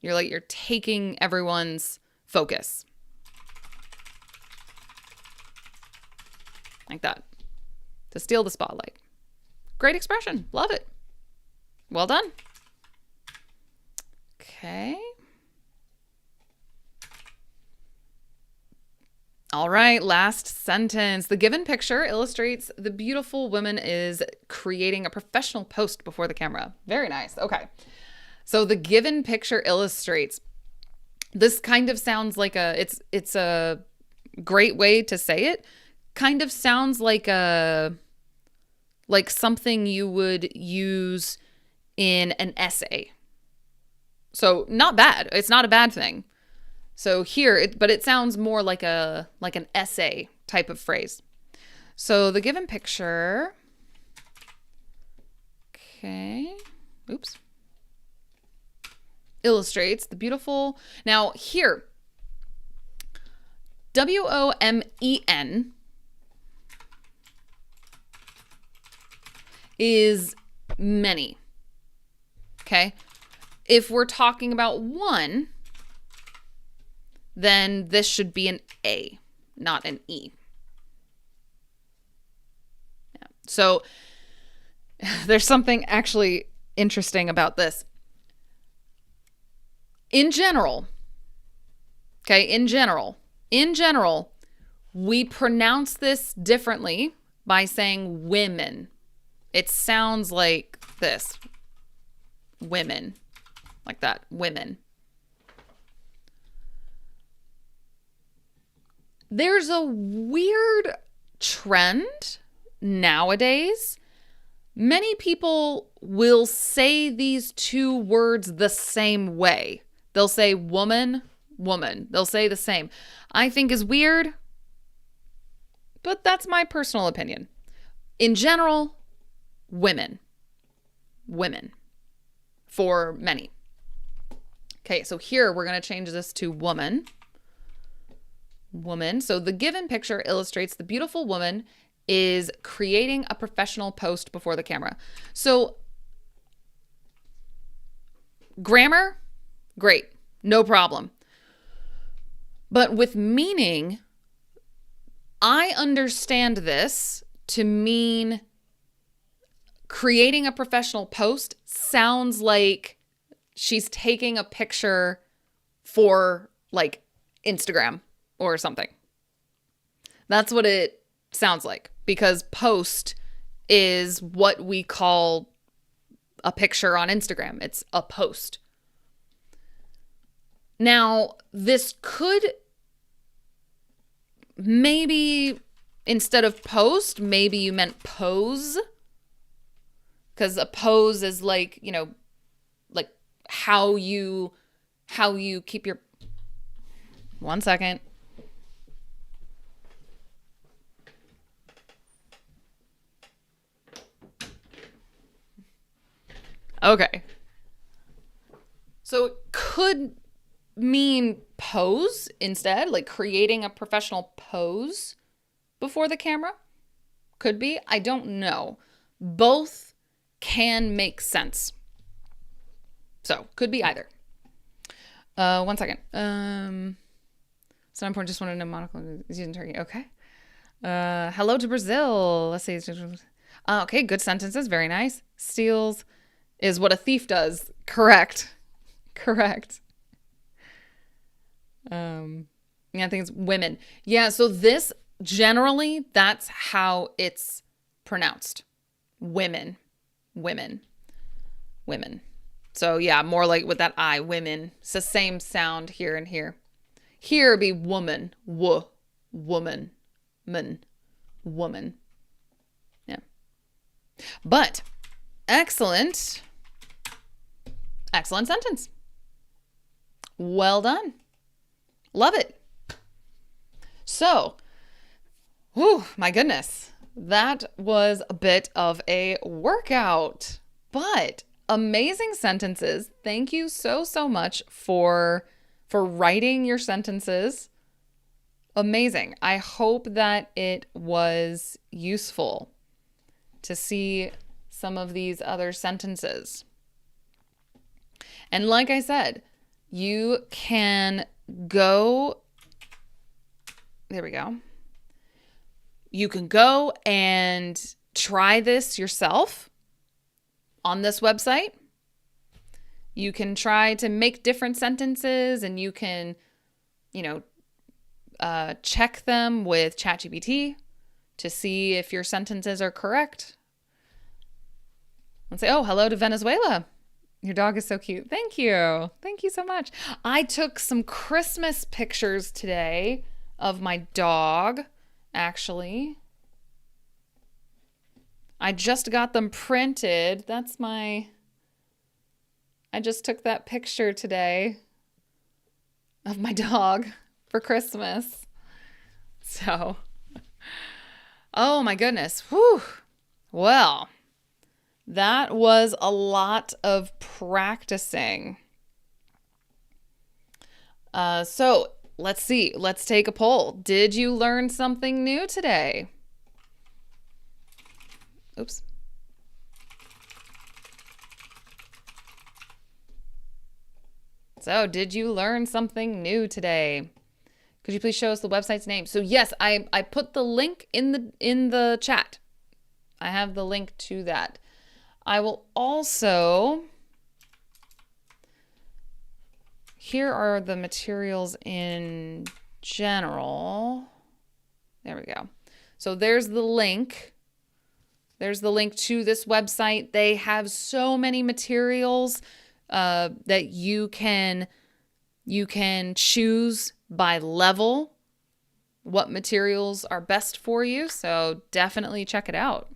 You're taking everyone's focus. Like that. To steal the spotlight. Great expression. Love it. Well done. Okay. All right, last sentence. The given picture illustrates the beautiful woman is creating a professional post before the camera. Very nice. Okay. So the given picture illustrates. This kind of sounds like it's a great way to say it. Kind of sounds like something you would use in an essay. So not bad. It's not a bad thing. So here, but it sounds more like an essay type of phrase. So the given picture Okay. Oops. Illustrates the beautiful. Now here, WOMEN is many. Okay. If we're talking about one, then this should be an A, not an E. Yeah. So there's something actually interesting about this. In general, we pronounce this differently by saying women. It sounds like this. Women. Like that. Women. There's a weird trend nowadays. Many people will say these two words the same way. They'll say woman, woman. They'll say the same. I think is weird, but that's my personal opinion. In general, women. Women. For many. Okay, so here we're going to change this to woman. Woman. So the given picture illustrates the beautiful woman is creating a professional post before the camera. So grammar, great, no problem. But with meaning, I understand this to mean creating a professional post sounds like she's taking a picture for like Instagram or something. That's what it sounds like, because post is what we call a picture on Instagram. It's a post. Now, this could maybe, instead of post, maybe you meant pose, because a pose is like, you know, like how you keep your, 1 second. Okay. So it could mean pose instead, like creating a professional pose before the camera. Could be. I don't know. Both can make sense. So could be either. 1 second. So important. Just wanted to know monocle is used in Turkey. Okay. Hello to Brazil. Let's see. Okay. Good sentences. Very nice. Steals is what a thief does. Correct. Yeah, I think it's women. Yeah, so this generally, that's how it's pronounced. Women. So yeah, more like with that I, women. It's the same sound here and here. Here would be woman, woman, woman. Yeah. But excellent sentence. Well done. Love it. So, my goodness. That was a bit of a workout, but amazing sentences. Thank you so much for writing your sentences. Amazing. I hope that it was useful to see some of these other sentences. And like I said, you can go, there we go. You can go and try this yourself on this website. You can try to make different sentences, and you can, check them with ChatGPT to see if your sentences are correct. And say, oh, hello to Venezuela. Your dog is so cute. Thank you. Thank you so much. I took some Christmas pictures today of my dog, actually. I just got them printed. I just took that picture today of my dog for Christmas. So, oh my goodness. Whew. Well, That was a lot of practicing. So let's see. Let's take a poll. Did you learn something new today? Oops. So did you learn something new today? Could you please show us the website's name? So yes, I put the link in the chat. I have the link to that. I will also, here are the materials in general. There we go. So there's the link. There's the link to this website. They have so many materials that you can choose by level what materials are best for you. So definitely check it out.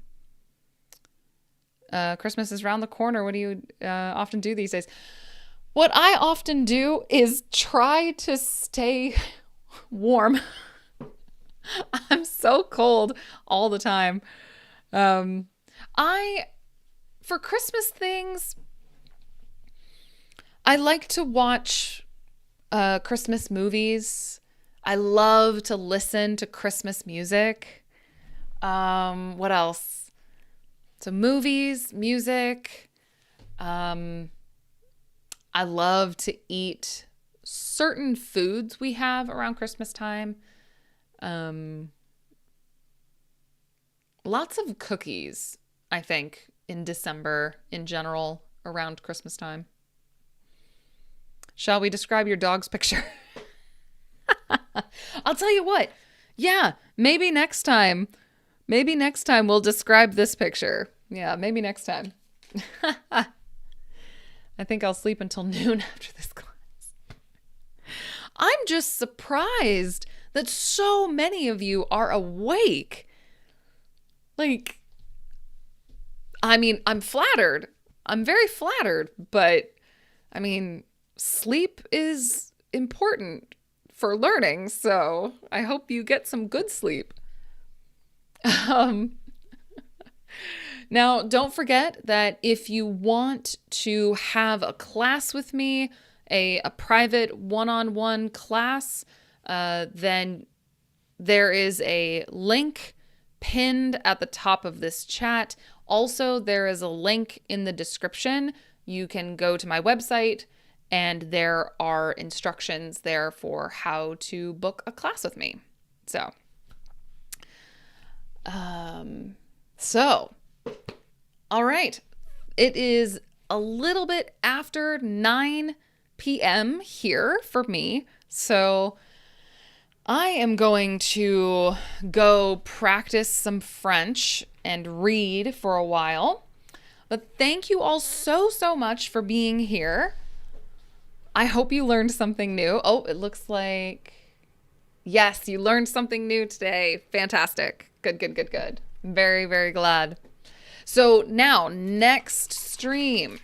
Christmas is around the corner. What do you often do these days? What I often do is try to stay warm. I'm so cold all the time. For Christmas things, I like to watch Christmas movies. I love to listen to Christmas music. What else? So movies, music. I love to eat certain foods we have around Christmas time. Lots of cookies, I think, in December in general around Christmas time. Shall we describe your dog's picture? I'll tell you what. Yeah, maybe next time. Maybe next time we'll describe this picture. Yeah, maybe next time. I think I'll sleep until noon after this class. I'm just surprised that so many of you are awake. Like, I mean, I'm flattered. I'm very flattered, but I mean, sleep is important for learning, so I hope you get some good sleep. Now, don't forget that if you want to have a class with me, a private one-on-one class, then there is a link pinned at the top of this chat. Also, there is a link in the description. You can go to my website and there are instructions there for how to book a class with me. So, all right. It is a little bit after 9 p.m. here for me. So I am going to go practice some French and read for a while. But thank you all so much for being here. I hope you learned something new. Oh, it looks like, yes, you learned something new today. Fantastic. Good. Very, very glad. So now, next stream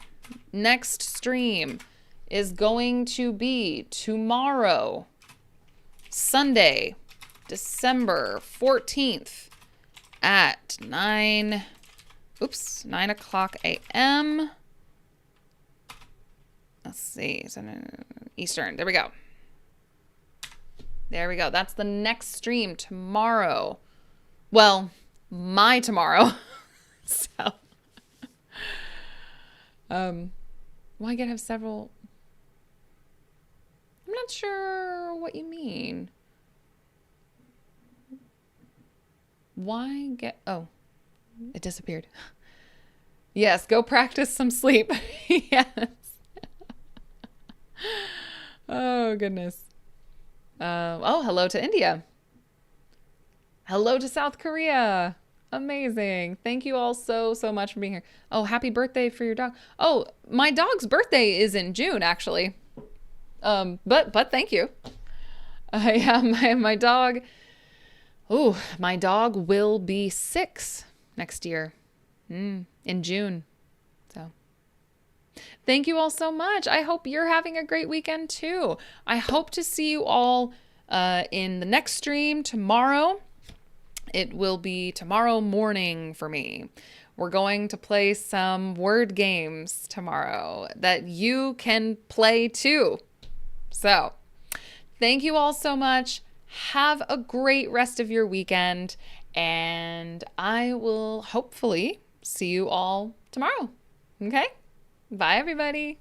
is going to be tomorrow, Sunday, December 14th at 9 o'clock a.m. Let's see, Eastern. There we go. That's the next stream tomorrow. Well, my tomorrow. So, well, I gotta have several. I'm not sure what you mean. Why get, oh, it disappeared. Yes, go practice some sleep. Yes. Oh, goodness. Oh, hello to India. Hello to South Korea. Amazing. Thank you all so much for being here. Oh, happy birthday for your dog. Oh, my dog's birthday is in June, actually. But thank you. My dog. Oh, my dog will be 6 next year. In June. So thank you all so much. I hope you're having a great weekend too. I hope to see you all in the next stream tomorrow. It will be tomorrow morning for me. We're going to play some word games tomorrow that you can play too. So, thank you all so much. Have a great rest of your weekend, and I will hopefully see you all tomorrow. Okay? Bye, everybody.